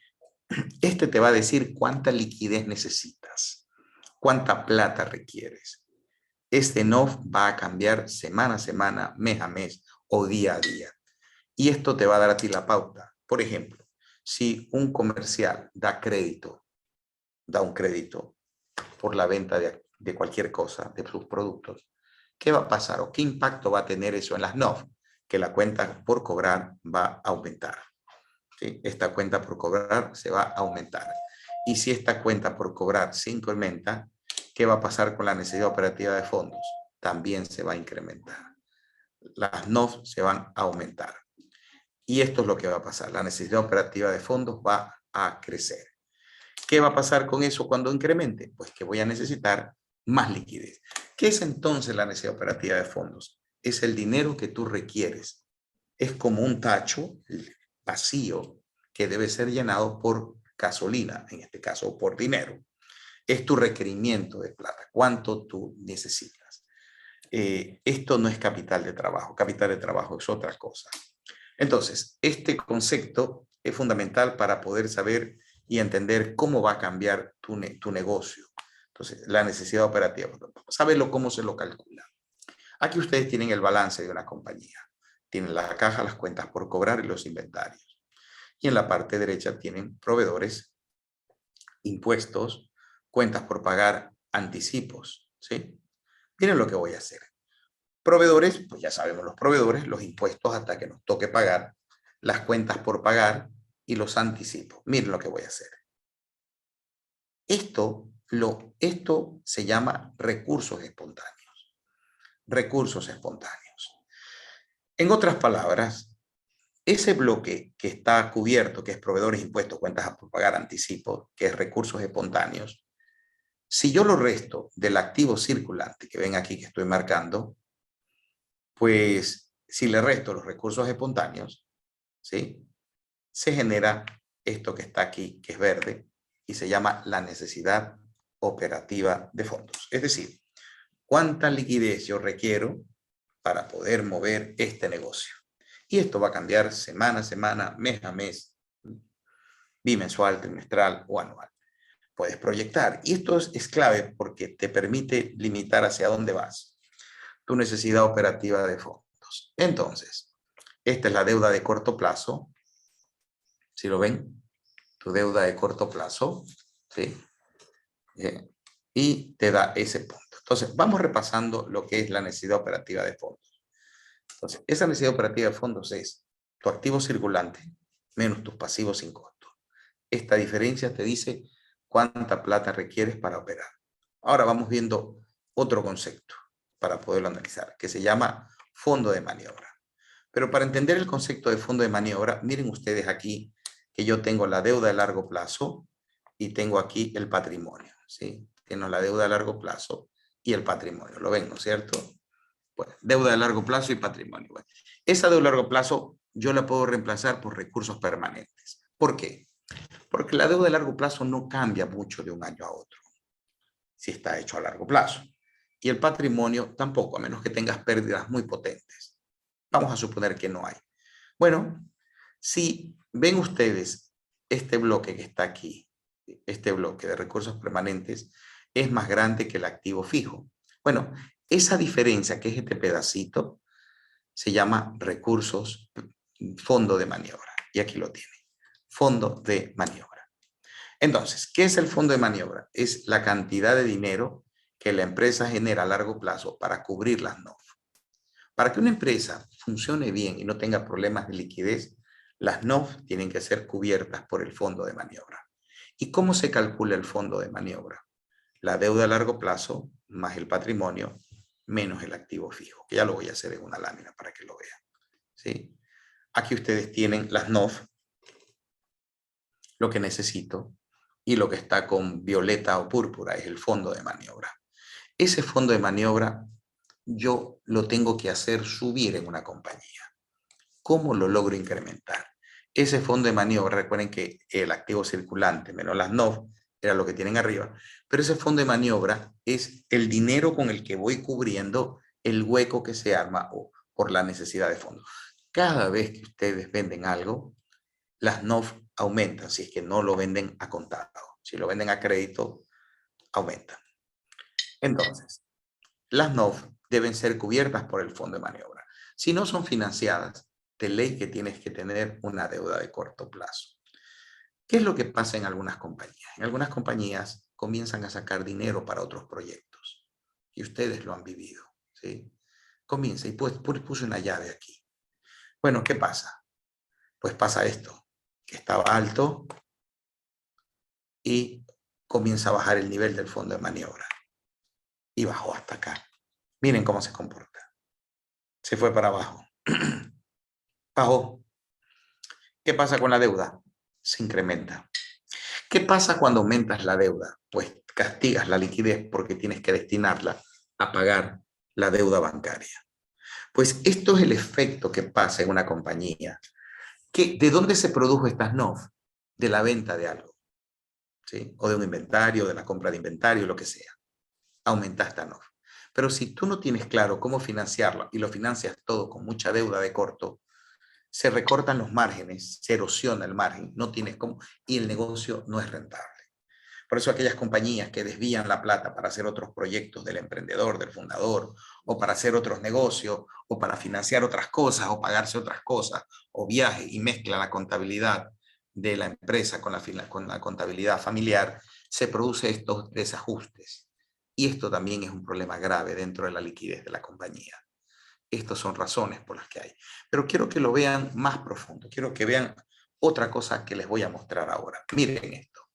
este te va a decir cuánta liquidez necesitas, cuánta plata requieres. Este NOF va a cambiar semana a semana, mes a mes o día a día. Y esto te va a dar a ti la pauta. Por ejemplo, si un comercial da un crédito por la venta de cualquier cosa, de sus productos, ¿qué va a pasar o qué impacto va a tener eso en las NOF? Que la cuenta por cobrar va a aumentar. ¿Sí? Esta cuenta por cobrar se va a aumentar. Y si esta cuenta por cobrar se incrementa, ¿qué va a pasar con la necesidad operativa de fondos? También se va a incrementar. Las NOF se van a aumentar. Y esto es lo que va a pasar. La necesidad operativa de fondos va a crecer. ¿Qué va a pasar con eso cuando incremente? Pues que voy a necesitar más liquidez. ¿Qué es entonces la necesidad operativa de fondos? Es el dinero que tú requieres. Es como un tacho vacío que debe ser llenado por gasolina, en este caso por dinero. Es tu requerimiento de plata, cuánto tú necesitas. Esto no es capital de trabajo es otra cosa. Entonces, este concepto es fundamental para poder saber y entender cómo va a cambiar tu negocio. Entonces, la necesidad operativa. Saberlo cómo se lo calcula. Aquí ustedes tienen el balance de una compañía. Tienen la caja, las cuentas por cobrar y los inventarios. Y en la parte derecha tienen proveedores, impuestos, cuentas por pagar, anticipos. ¿Sí? Miren lo que voy a hacer. Proveedores, pues ya sabemos los proveedores, los impuestos hasta que nos toque pagar, las cuentas por pagar y los anticipos. Miren lo que voy a hacer. Esto se llama recursos espontáneos. Recursos espontáneos. En otras palabras, ese bloque que está cubierto, que es proveedores, impuestos, cuentas por pagar, anticipos, que es recursos espontáneos, si yo lo resto del activo circulante que ven aquí que estoy marcando, pues si le resto los recursos espontáneos, ¿sí? Se genera esto que está aquí, que es verde, y se llama la necesidad operativa de fondos. Es decir, cuánta liquidez yo requiero para poder mover este negocio. Y esto va a cambiar semana a semana, mes a mes. bimensual, trimestral o anual. Puedes proyectar. Y esto es clave porque te permite limitar hacia dónde vas, tu necesidad operativa de fondos. Entonces, esta es la deuda de corto plazo. ¿Sí lo ven? Tu deuda de corto plazo. ¿Sí? Y te da ese punto. Entonces, vamos repasando lo que es la necesidad operativa de fondos. Entonces, esa necesidad operativa de fondos es tu activo circulante menos tus pasivos sin costo. Esta diferencia te dice cuánta plata requieres para operar. Ahora vamos viendo otro concepto para poderlo analizar, que se llama fondo de maniobra. Pero para entender el concepto de fondo de maniobra, miren ustedes aquí que yo tengo la deuda de largo plazo y tengo aquí el patrimonio, ¿sí? Tengo la deuda de largo plazo y el patrimonio. ¿Lo ven, no es cierto? Bueno, deuda de largo plazo y patrimonio. Bueno, esa deuda de largo plazo yo la puedo reemplazar por recursos permanentes. ¿Por qué? Porque la deuda de largo plazo no cambia mucho de un año a otro, si está hecho a largo plazo. Y el patrimonio tampoco, a menos que tengas pérdidas muy potentes. Vamos a suponer que no hay. Bueno, si ven ustedes este bloque que está aquí, este bloque de recursos permanentes, es más grande que el activo fijo. Bueno, esa diferencia, que es este pedacito, se llama recursos, fondo de maniobra. Y aquí lo tiene, fondo de maniobra. Entonces, ¿qué es el fondo de maniobra? Es la cantidad de dinero que la empresa genera a largo plazo para cubrir las NOF. Para que una empresa funcione bien y no tenga problemas de liquidez, las NOF tienen que ser cubiertas por el fondo de maniobra. ¿Y cómo se calcula el fondo de maniobra? La deuda a largo plazo más el patrimonio menos el activo fijo, que ya lo voy a hacer en una lámina para que lo vean. ¿Sí? Aquí ustedes tienen las NOF, lo que necesito, y lo que está con violeta o púrpura es el fondo de maniobra. Ese fondo de maniobra yo lo tengo que hacer subir en una compañía. ¿Cómo lo logro incrementar? Ese fondo de maniobra, recuerden que el activo circulante menos las NOF era lo que tienen arriba, pero ese fondo de maniobra es el dinero con el que voy cubriendo el hueco que se arma por la necesidad de fondos. Cada vez que ustedes venden algo, las NOF aumentan, si es que no lo venden a contado. Si lo venden a crédito, aumentan. Entonces, las NOF deben ser cubiertas por el fondo de maniobra. Si no son financiadas, de ley que tienes que tener una deuda de corto plazo. ¿Qué es lo que pasa en algunas compañías? En algunas compañías comienzan a sacar dinero para otros proyectos. Y ustedes lo han vivido, ¿sí? Comienza y pues puse una llave aquí. Bueno, ¿qué pasa? Pues pasa esto, que estaba alto y comienza a bajar el nivel del fondo de maniobra. Y bajó hasta acá. Miren cómo se comporta. Se fue para abajo. Bajó. ¿Qué pasa con la deuda? Se incrementa. ¿Qué pasa cuando aumentas la deuda? Pues castigas la liquidez porque tienes que destinarla a pagar la deuda bancaria. Pues esto es el efecto que pasa en una compañía. ¿De dónde se produjo estas NOF? De la venta de algo, ¿sí? O de un inventario, de la compra de inventario, lo que sea. Aumenta esta NOF. Pero si tú no tienes claro cómo financiarlo y lo financias todo con mucha deuda de corto, se recortan los márgenes, se erosiona el margen, no tienes cómo, y el negocio no es rentable. Por eso aquellas compañías que desvían la plata para hacer otros proyectos del emprendedor, del fundador, o para hacer otros negocios, o para financiar otras cosas, o pagarse otras cosas, o viajes, y mezcla la contabilidad de la empresa con la contabilidad familiar, se produce estos desajustes. Y esto también es un problema grave dentro de la liquidez de la compañía. Estas son razones por las que hay. Pero quiero que lo vean más profundo. Quiero que vean otra cosa que les voy a mostrar ahora. Miren esto.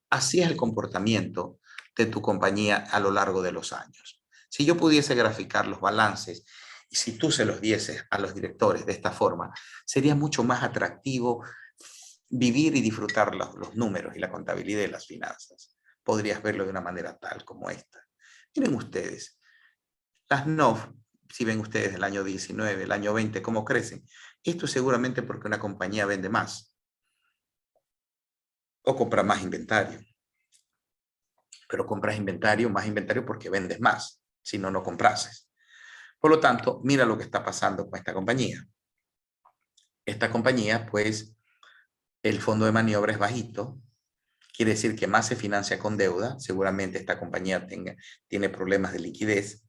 Así es el comportamiento de tu compañía a lo largo de los años. Si yo pudiese graficar los balances y si tú se los dieses a los directores de esta forma, sería mucho más atractivo vivir y disfrutar los números y la contabilidad de las finanzas. Podrías verlo de una manera tal como esta. Miren ustedes, las NOF, si ven ustedes el año 19, el año 20, cómo crecen. Esto es seguramente porque una compañía vende más o compra más inventario. Pero compras inventario, más inventario porque vendes más, si no, no comprases. Por lo tanto, mira lo que está pasando con esta compañía. Esta compañía, pues, el fondo de maniobra es bajito, quiere decir que más se financia con deuda, seguramente esta compañía tiene problemas de liquidez.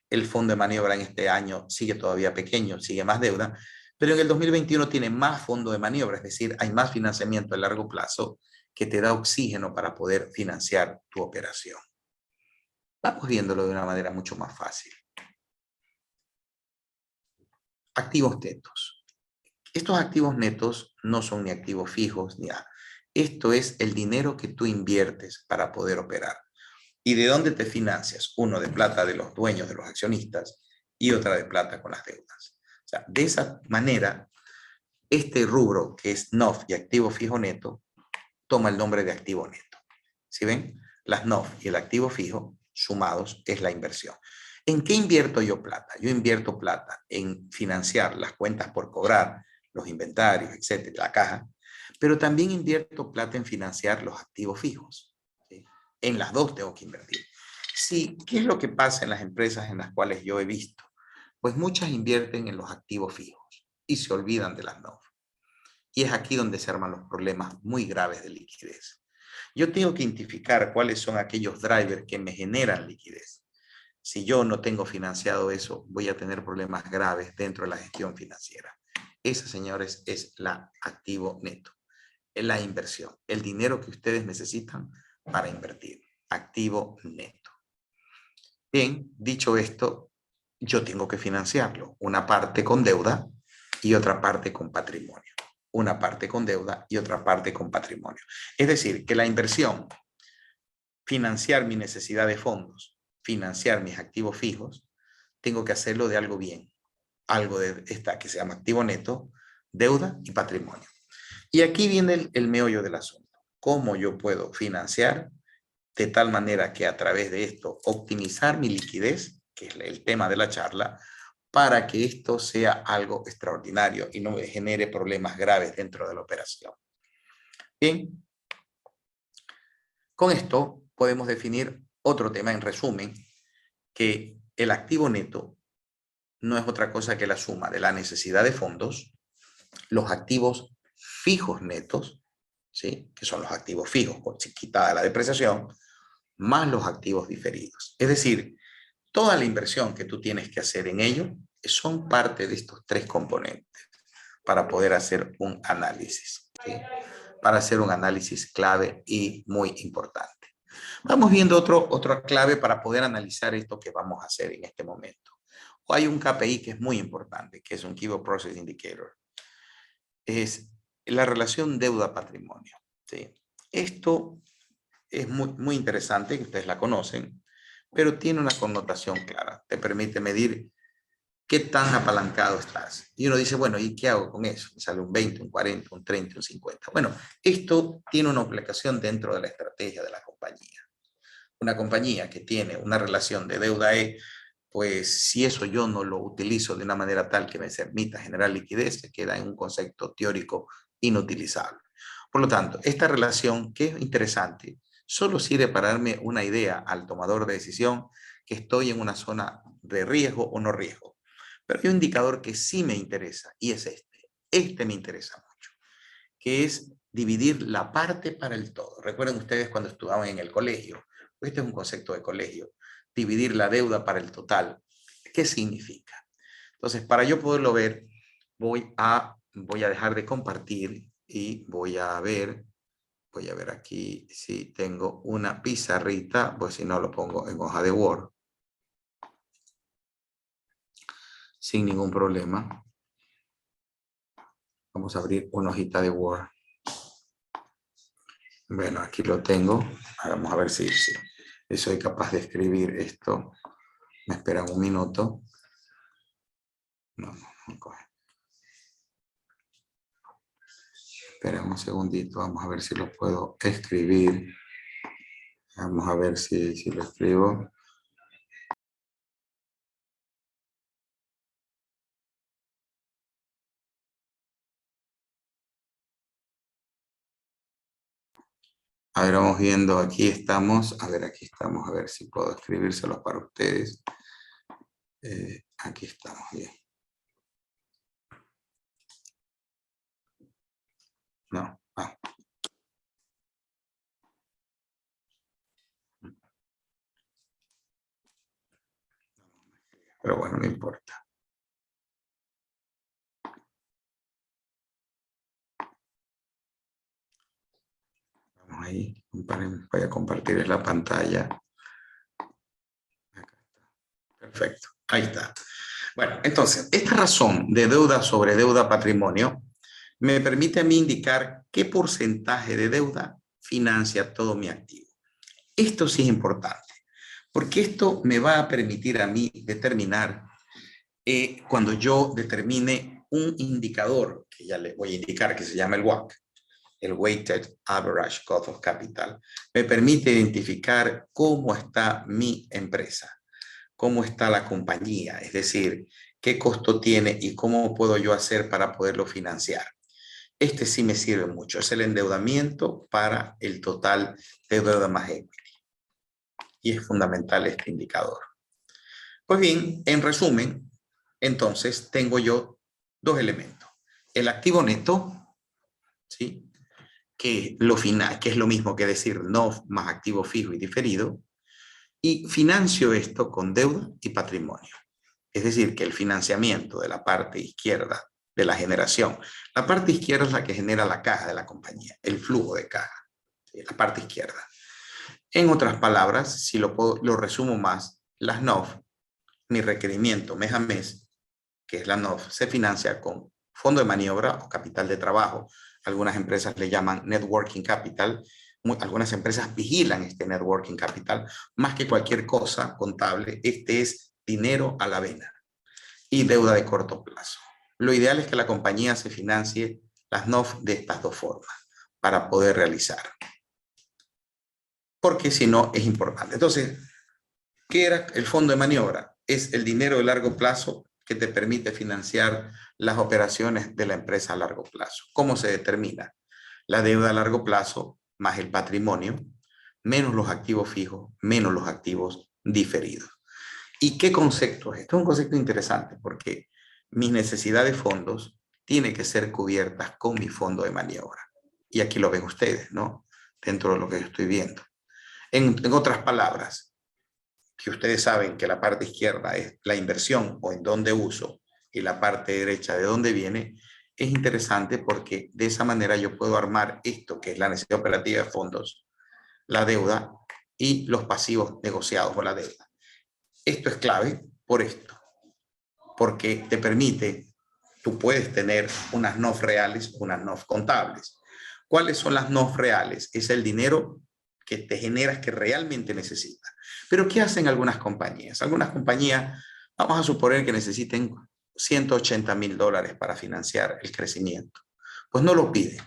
El fondo de maniobra en este año sigue todavía pequeño, sigue más deuda, pero en el 2021 tiene más fondo de maniobra, es decir, hay más financiamiento a largo plazo que te da oxígeno para poder financiar tu operación. Vamos viéndolo de una manera mucho más fácil. Activos netos. Estos activos netos no son ni activos fijos ni nada. Esto es el dinero que tú inviertes para poder operar. ¿Y de dónde te financias? Uno de plata de los dueños, de los accionistas, y otra de plata con las deudas. O sea, de esa manera, este rubro que es NOF y activo fijo neto, toma el nombre de activo neto. ¿Sí ven? Las NOF y el activo fijo sumados es la inversión. ¿En qué invierto yo plata? Yo invierto plata en financiar las cuentas por cobrar, los inventarios, etcétera, la caja, pero también invierto plata en financiar los activos fijos. ¿Sí? En las dos tengo que invertir. Sí, ¿qué es lo que pasa en las empresas en las cuales yo he visto? Pues muchas invierten en los activos fijos y se olvidan de las NOF. Y es aquí donde se arman los problemas muy graves de liquidez. Yo tengo que identificar cuáles son aquellos drivers que me generan liquidez. Si yo no tengo financiado eso, voy a tener problemas graves dentro de la gestión financiera. Esa, señores, es la activo neto. Es la inversión, el dinero que ustedes necesitan para invertir. Activo neto. Bien, dicho esto, yo tengo que financiarlo. Una parte con deuda y otra parte con patrimonio. Una parte con deuda y otra parte con patrimonio. Es decir, que la inversión, financiar mi necesidad de fondos, financiar mis activos fijos, tengo que hacerlo de algo bien. Algo de esta que se llama activo neto, deuda y patrimonio. Y aquí viene el meollo del asunto. ¿Cómo yo puedo financiar de tal manera que a través de esto optimizar mi liquidez, que es el tema de la charla, para que esto sea algo extraordinario y no me genere problemas graves dentro de la operación? Bien, con esto podemos definir otro tema en resumen, que el activo neto no es otra cosa que la suma de la necesidad de fondos, los activos fijos netos, ¿sí? Que son los activos fijos, quitada la depreciación, más los activos diferidos. Es decir, toda la inversión que tú tienes que hacer en ello son parte de estos tres componentes para poder hacer un análisis, ¿sí? Para hacer un análisis clave y muy importante. Vamos viendo otra clave para poder analizar esto que vamos a hacer en este momento. Hay un KPI que es muy importante, que es un Key Process Indicator. Es la relación deuda-patrimonio, ¿sí? Esto es muy interesante, que ustedes la conocen, pero tiene una connotación clara. Te permite medir qué tan apalancado estás. Y uno dice, bueno, ¿y qué hago con eso? Me sale un 20, un 40, un 30, un 50. Bueno, esto tiene una aplicación dentro de la estrategia de la compañía. Una compañía que tiene una relación de deuda-E, pues si eso yo no lo utilizo de una manera tal que me permita generar liquidez, se queda en un concepto teórico inutilizable. Por lo tanto, esta relación, que es interesante, solo sirve para darme una idea al tomador de decisión que estoy en una zona de riesgo o no riesgo. Pero hay un indicador que sí me interesa y es este. Este me interesa mucho, que es dividir la parte para el todo. Recuerden ustedes cuando estudiaban en el colegio, este es un concepto de colegio, dividir la deuda para el total. ¿Qué significa? Entonces, para yo poderlo ver, voy a dejar de compartir y voy a ver aquí si tengo una pizarrita, pues si no lo pongo en hoja de Word. Sin ningún problema. Vamos a abrir una hojita de Word. Bueno, aquí lo tengo. Vamos a ver si soy capaz de escribir esto. Me esperan un minuto. No coge. Esperen un segundito. Vamos a ver si lo puedo escribir. Vamos a ver si lo escribo. A ver, vamos viendo, aquí estamos. A ver, aquí estamos. A ver si puedo escribírselos para ustedes. Aquí estamos, bien. No, importa. Vamos ahí, voy a compartir la pantalla. Acá está. Perfecto, ahí está. Bueno, entonces, esta razón de deuda sobre deuda patrimonio me permite a mí indicar qué porcentaje de deuda financia todo mi activo. Esto sí es importante, porque esto me va a permitir a mí determinar cuando yo determine un indicador, que ya les voy a indicar, que se llama el WACC, el Weighted Average Cost of Capital, me permite identificar cómo está mi empresa, cómo está la compañía, es decir, qué costo tiene y cómo puedo yo hacer para poderlo financiar. Este sí me sirve mucho, es el endeudamiento para el total de deuda más equity. Y es fundamental este indicador. Pues bien, en resumen, entonces tengo yo dos elementos. El activo neto, ¿sí? Que es lo mismo que decir NOF más activo fijo y diferido, y financio esto con deuda y patrimonio. Es decir, que el financiamiento de la parte izquierda de la generación, la parte izquierda es la que genera la caja de la compañía, el flujo de caja, ¿sí? La parte izquierda. En otras palabras, si lo resumo más, las NOF, mi requerimiento mes a mes, que es la NOF, se financia con fondo de maniobra o capital de trabajo. Algunas empresas le llaman networking capital. Algunas empresas vigilan este networking capital. Más que cualquier cosa contable, este es dinero a la vena y deuda de corto plazo. Lo ideal es que la compañía se financie las NOF de estas dos formas para poder realizar. Porque si no, es importante. Entonces, ¿qué era el fondo de maniobra? Es el dinero de largo plazo que te permite financiar las operaciones de la empresa a largo plazo. ¿Cómo se determina? La deuda a largo plazo más el patrimonio, menos los activos fijos, menos los activos diferidos. ¿Y qué concepto es? Esto es un concepto interesante porque mis necesidades de fondos tienen que ser cubiertas con mi fondo de maniobra. Y aquí lo ven ustedes, ¿no? Dentro de lo que yo estoy viendo. En otras palabras, que ustedes saben que la parte izquierda es la inversión o en dónde uso y la parte derecha de dónde viene, es interesante porque de esa manera yo puedo armar esto que es la necesidad operativa de fondos, la deuda y los pasivos negociados con la deuda. Esto es clave por esto, porque te permite, tú puedes tener unas NOF reales, unas NOF contables. ¿Cuáles son las NOF reales? Es el dinero que te generas que realmente necesitas. Pero ¿qué hacen algunas compañías? Algunas compañías, vamos a suponer que necesiten $180,000 para financiar el crecimiento. Pues no lo piden,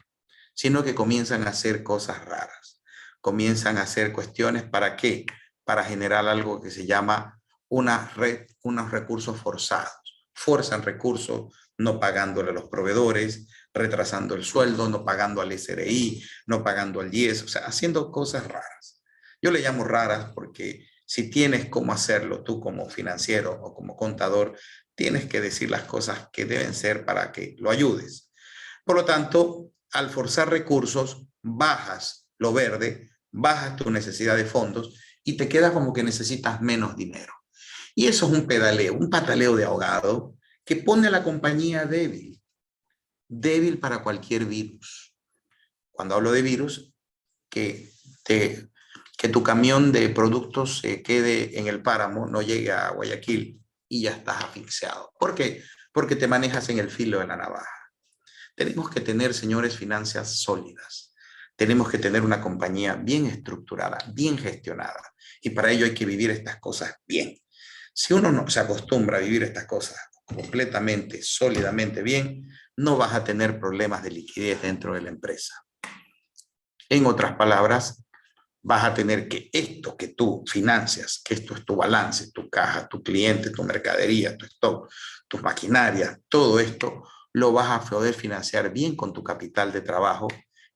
sino que comienzan a hacer cosas raras. Comienzan a hacer cuestiones ¿para qué? Para generar algo que se llama una red, unos recursos forzados. Forzan recursos no pagándole a los proveedores, retrasando el sueldo, no pagando al SRI, no pagando al IES, o sea, haciendo cosas raras. Yo le llamo raras porque si tienes cómo hacerlo tú como financiero o como contador, tienes que decir las cosas que deben ser para que lo ayudes. Por lo tanto, al forzar recursos, bajas lo verde, bajas tu necesidad de fondos y te queda como que necesitas menos dinero. Y eso es un pedaleo, un pataleo de ahogado que pone a la compañía débil. Débil para cualquier virus. Cuando hablo de virus, que tu camión de productos se quede en el páramo, no llegue a Guayaquil y ya estás asfixiado. ¿Por qué? Porque te manejas en el filo de la navaja. Tenemos que tener, señores, finanzas sólidas. Tenemos que tener una compañía bien estructurada, bien gestionada. Y para ello hay que vivir estas cosas bien. Si uno no se acostumbra a vivir estas cosas completamente, sólidamente bien, no vas a tener problemas de liquidez dentro de la empresa. En otras palabras, vas a tener que esto que tú financias, que esto es tu balance, tu caja, tu cliente, tu mercadería, tu stock, tus maquinarias, todo esto lo vas a poder financiar bien con tu capital de trabajo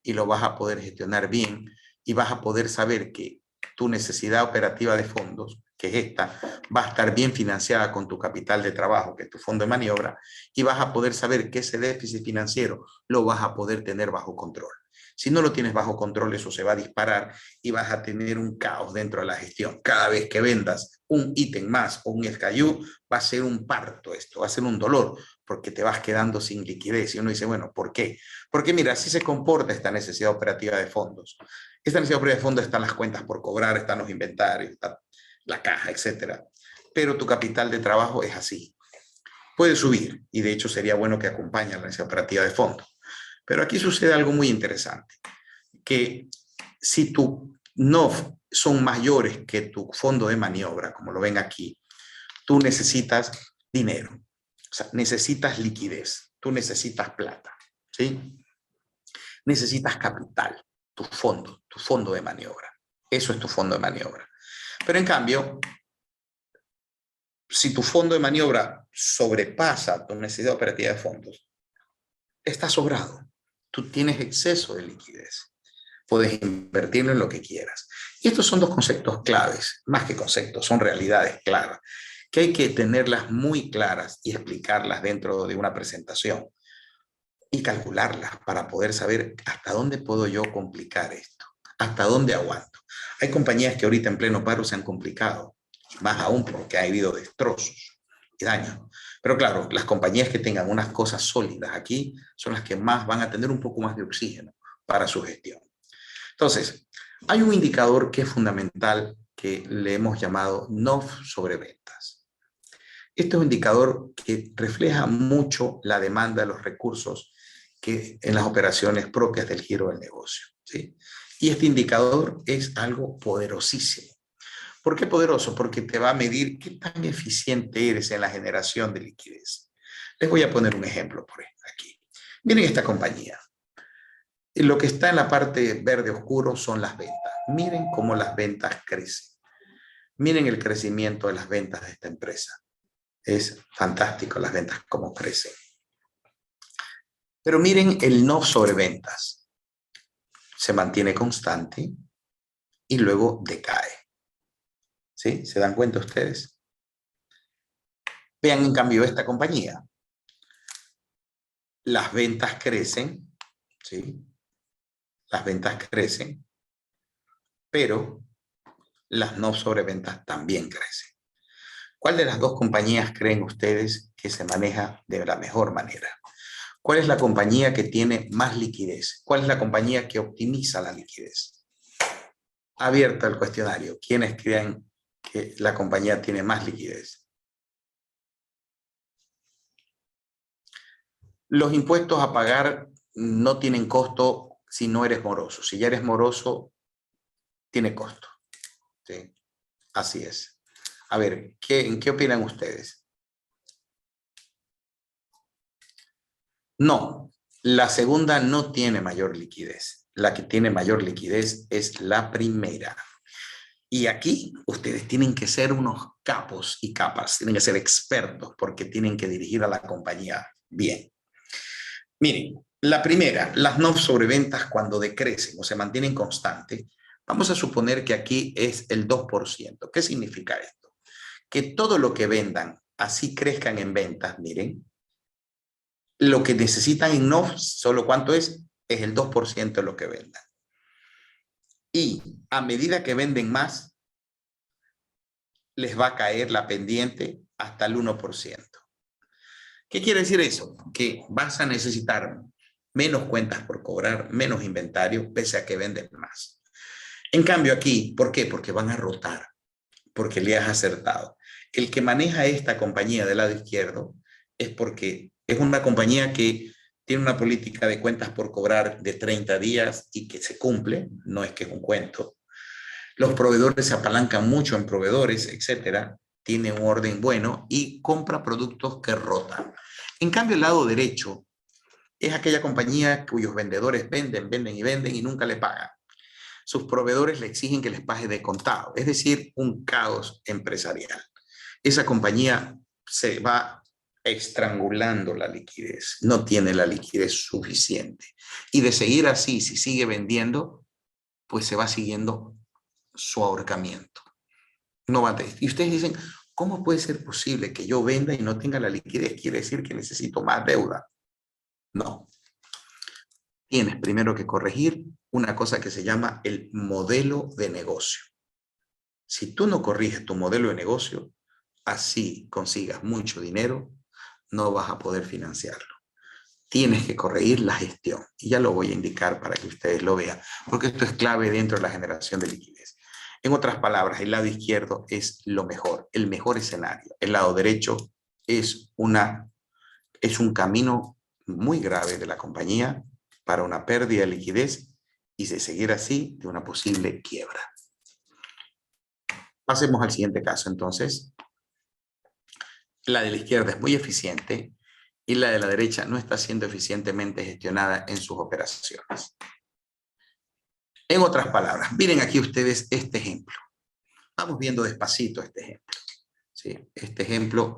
y lo vas a poder gestionar bien y vas a poder saber que tu necesidad operativa de fondos, que es esta, va a estar bien financiada con tu capital de trabajo, que es tu fondo de maniobra, y vas a poder saber que ese déficit financiero lo vas a poder tener bajo control. Si no lo tienes bajo control, eso se va a disparar y vas a tener un caos dentro de la gestión. Cada vez que vendas un ítem más o un SKU, va a ser un parto esto, va a ser un dolor, porque te vas quedando sin liquidez. Y uno dice, bueno, ¿por qué? Porque mira, así se comporta esta necesidad operativa de fondos. Esta necesidad operativa de fondos están las cuentas por cobrar, están los inventarios, está la caja, etcétera. Pero tu capital de trabajo es así. Puede subir, y de hecho sería bueno que acompañe a la necesidad operativa de fondos. Pero aquí sucede algo muy interesante, que si tu NOF son mayores que tu fondo de maniobra, como lo ven aquí, tú necesitas dinero, o sea, necesitas liquidez, tú necesitas plata, ¿sí? Necesitas capital, tu fondo de maniobra. Eso es tu fondo de maniobra. Pero en cambio, si tu fondo de maniobra sobrepasa tu necesidad operativa de fondos, está sobrado. Tú tienes exceso de liquidez. Puedes invertirlo en lo que quieras. Y estos son dos conceptos claves, más que conceptos, son realidades claras, que hay que tenerlas muy claras y explicarlas dentro de una presentación y calcularlas para poder saber hasta dónde puedo yo complicar esto, hasta dónde aguanto. Hay compañías que ahorita en pleno paro se han complicado, más aún porque ha habido destrozos y daños. Pero claro, las compañías que tengan unas cosas sólidas aquí son las que más van a tener un poco más de oxígeno para su gestión. Entonces, hay un indicador que es fundamental que le hemos llamado NOF sobre ventas. Este es un indicador que refleja mucho la demanda de los recursos que en las operaciones propias del giro del negocio, ¿sí? Y este indicador es algo poderosísimo. ¿Por qué poderoso? Porque te va a medir qué tan eficiente eres en la generación de liquidez. Les voy a poner un ejemplo por aquí. Miren esta compañía. Lo que está en la parte verde oscuro son las ventas. Miren cómo las ventas crecen. Miren el crecimiento de las ventas de esta empresa. Es fantástico las ventas cómo crecen. Pero miren el NOF sobre ventas. Se mantiene constante y luego decae. ¿Sí? ¿Se dan cuenta ustedes? Vean en cambio esta compañía. Las ventas crecen, ¿sí? Las ventas crecen, pero las no sobreventas también crecen. ¿Cuál de las dos compañías creen ustedes que se maneja de la mejor manera? ¿Cuál es la compañía que tiene más liquidez? ¿Cuál es la compañía que optimiza la liquidez? Abierto el cuestionario. ¿Quiénes creen que la compañía tiene más liquidez? Los impuestos a pagar no tienen costo si no eres moroso. Si ya eres moroso, tiene costo. ¿Sí? Así es. A ver, ¿en qué opinan ustedes? No, la segunda no tiene mayor liquidez. La que tiene mayor liquidez es la primera. Y aquí ustedes tienen que ser unos capos y capas, tienen que ser expertos porque tienen que dirigir a la compañía bien. Miren, la primera, las no sobreventas cuando decrecen o se mantienen constantes, vamos a suponer que aquí es el 2%. ¿Qué significa esto? Que todo lo que vendan, así crezcan en ventas, miren, lo que necesitan en NOF, ¿solo cuánto es? Es el 2% de lo que vendan. Y a medida que venden más, les va a caer la pendiente hasta el 1%. ¿Qué quiere decir eso? Que vas a necesitar menos cuentas por cobrar, menos inventario, pese a que venden más. En cambio aquí, ¿por qué? Porque van a rotar, porque le has acertado. El que maneja esta compañía del lado izquierdo es porque es una compañía que tiene una política de cuentas por cobrar de 30 días y que se cumple, no es que es un cuento. Los proveedores se apalancan mucho en proveedores, etcétera. Tiene un orden bueno y compra productos que rotan. En cambio, el lado derecho es aquella compañía cuyos vendedores venden y nunca le pagan. Sus proveedores le exigen que les pague de contado, es decir, un caos empresarial. Esa compañía se va estrangulando la liquidez, no tiene la liquidez suficiente. Y de seguir así, si sigue vendiendo, pues se va siguiendo su ahorcamiento. No va a tener. Y ustedes dicen, ¿cómo puede ser posible que yo venda y no tenga la liquidez? Quiere decir que necesito más deuda. No. tienes primero que corregir una cosa que se llama el modelo de negocio. Si tú no corriges tu modelo de negocio, así consigas mucho dinero, no vas a poder financiarlo. Tienes que corregir la gestión. Y ya lo voy a indicar para que ustedes lo vean, porque esto es clave dentro de la generación de liquidez. En otras palabras, el lado izquierdo es lo mejor, el mejor escenario. El lado derecho es un camino muy grave de la compañía para una pérdida de liquidez y, de seguir así, de una posible quiebra. Pasemos al siguiente caso, entonces. La de la izquierda es muy eficiente y la de la derecha no está siendo eficientemente gestionada en sus operaciones. En otras palabras, miren aquí ustedes este ejemplo. Vamos viendo despacito este ejemplo. ¿Sí? Este ejemplo,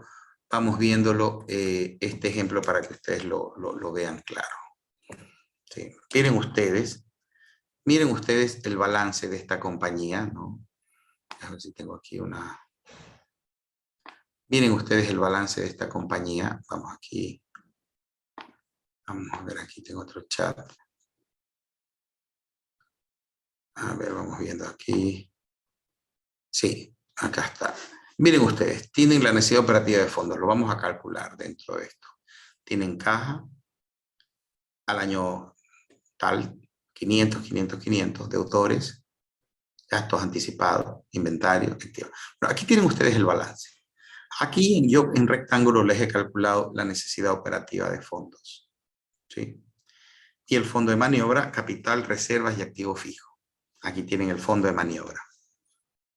vamos viéndolo, este ejemplo para que ustedes lo vean claro. ¿Sí? Miren ustedes el balance de esta compañía, ¿no? A ver si tengo aquí una... Miren ustedes el balance de esta compañía. Vamos aquí. Vamos a ver, aquí tengo otro chat. A ver, vamos viendo aquí. Sí, acá está. Miren ustedes, tienen la necesidad operativa de fondos. Lo vamos a calcular dentro de esto. Tienen caja al año tal, 500, 500, 500, deudores, gastos anticipados, inventario, efectivo. Bueno, aquí tienen ustedes el balance. Aquí yo en rectángulo les he calculado la necesidad operativa de fondos. ¿Sí? Y el fondo de maniobra, capital, reservas y activo fijo. Aquí tienen el fondo de maniobra.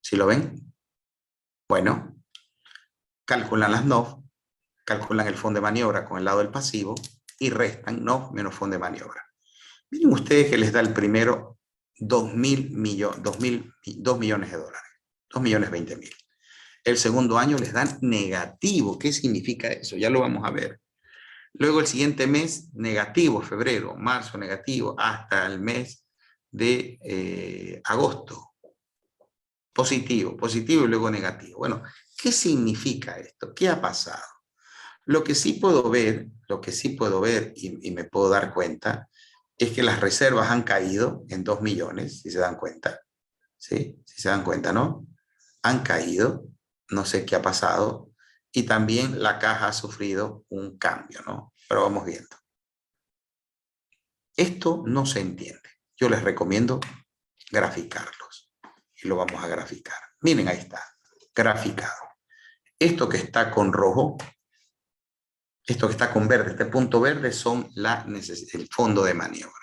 ¿Sí lo ven? Bueno, calculan las NOF, calculan el fondo de maniobra con el lado del pasivo y restan NOF menos fondo de maniobra. Miren ustedes que les da el primero 2 millones de dólares, 2.020.000. El segundo año les dan negativo. ¿Qué significa eso? Ya lo vamos a ver. Luego el siguiente mes, negativo, febrero, marzo, negativo, hasta el mes de agosto. Positivo, positivo y luego negativo. Bueno, ¿qué significa esto? ¿Qué ha pasado? Lo que sí puedo ver y me puedo dar cuenta, es que las reservas han caído en 2 millones, si se dan cuenta. ¿Sí? Si se dan cuenta, ¿no? Han caído, no sé qué ha pasado, y también la caja ha sufrido un cambio, ¿no? Pero vamos viendo. Esto no se entiende. Yo les recomiendo graficarlos. Y lo vamos a graficar. Miren, ahí está, graficado. Esto que está con rojo, esto que está con verde, este punto verde son el fondo de maniobra.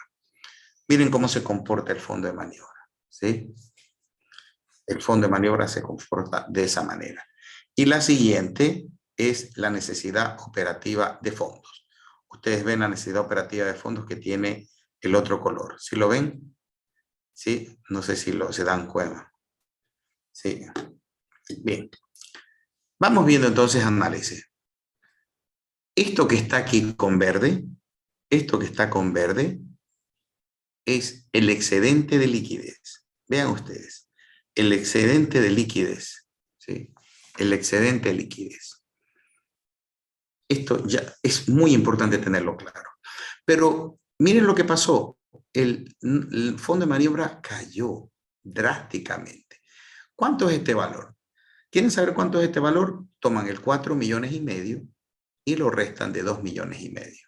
Miren cómo se comporta el fondo de maniobra, ¿sí? El fondo de maniobra se comporta de esa manera. Y la siguiente es la necesidad operativa de fondos. Ustedes ven la necesidad operativa de fondos que tiene el otro color. ¿Sí lo ven? ¿Sí? No sé si se dan cuenta. Sí. Bien. Vamos viendo entonces análisis. Esto que está aquí con verde, es el excedente de liquidez. Vean ustedes, el excedente de liquidez, ¿sí? El excedente de liquidez. Esto ya es muy importante tenerlo claro. Pero miren lo que pasó. El fondo de maniobra cayó drásticamente. ¿Cuánto es este valor? ¿Quieren saber cuánto es este valor? Toman el 4,5 millones y lo restan de 2,5 millones.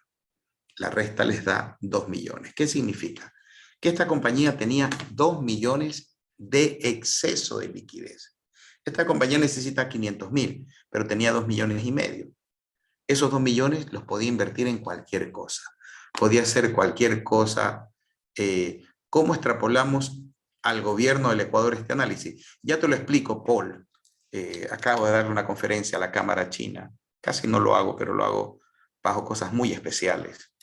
La resta les da 2 millones. ¿Qué significa? Que esta compañía tenía 2 millones de exceso de liquidez. Esta compañía necesita 500.000, pero tenía 2,5 millones. Esos 2 millones los podía invertir en cualquier cosa. Podía hacer cualquier cosa. ¿Cómo extrapolamos al gobierno del Ecuador este análisis? Ya te lo explico, Paul. Acabo de darle una conferencia a la Cámara China. Casi no lo hago, pero lo hago bajo cosas muy especiales.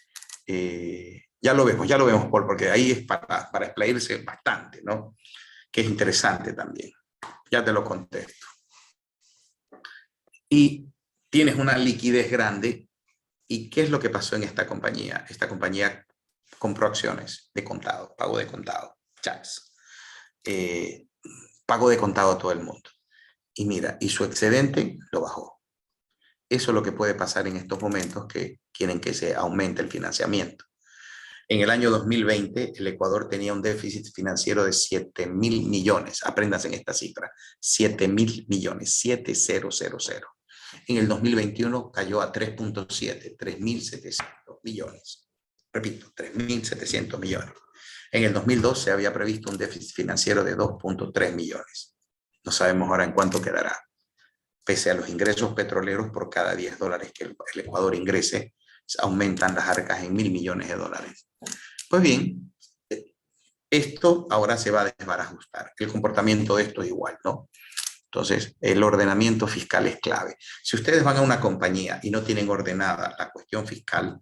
Ya lo vemos, Paul, porque ahí es para explayarse bastante, ¿no? Que es interesante también. Ya te lo contesto. Y tienes una liquidez grande. ¿Y qué es lo que pasó en esta compañía? Esta compañía compró acciones de contado, pago de contado, chats. Pago de contado a todo el mundo. Y mira, y su excedente lo bajó. Eso es lo que puede pasar en estos momentos que quieren que se aumente el financiamiento. En el año 2020, el Ecuador tenía un déficit financiero de 7.000 millones. Apréndanse en esta cifra, 7.000 millones, 7.000. En el 2021 cayó a 3.7, 3.700 millones. Repito, 3.700 millones. En el 2002 se había previsto un déficit financiero de 2.3 millones. No sabemos ahora en cuánto quedará. Pese a los ingresos petroleros, por cada $10 que el Ecuador ingrese, aumentan las arcas en 1.000 millones de dólares. Pues bien, esto ahora se va a desbarajustar. El comportamiento de esto es igual, ¿no? Entonces, el ordenamiento fiscal es clave. Si ustedes van a una compañía y no tienen ordenada la cuestión fiscal,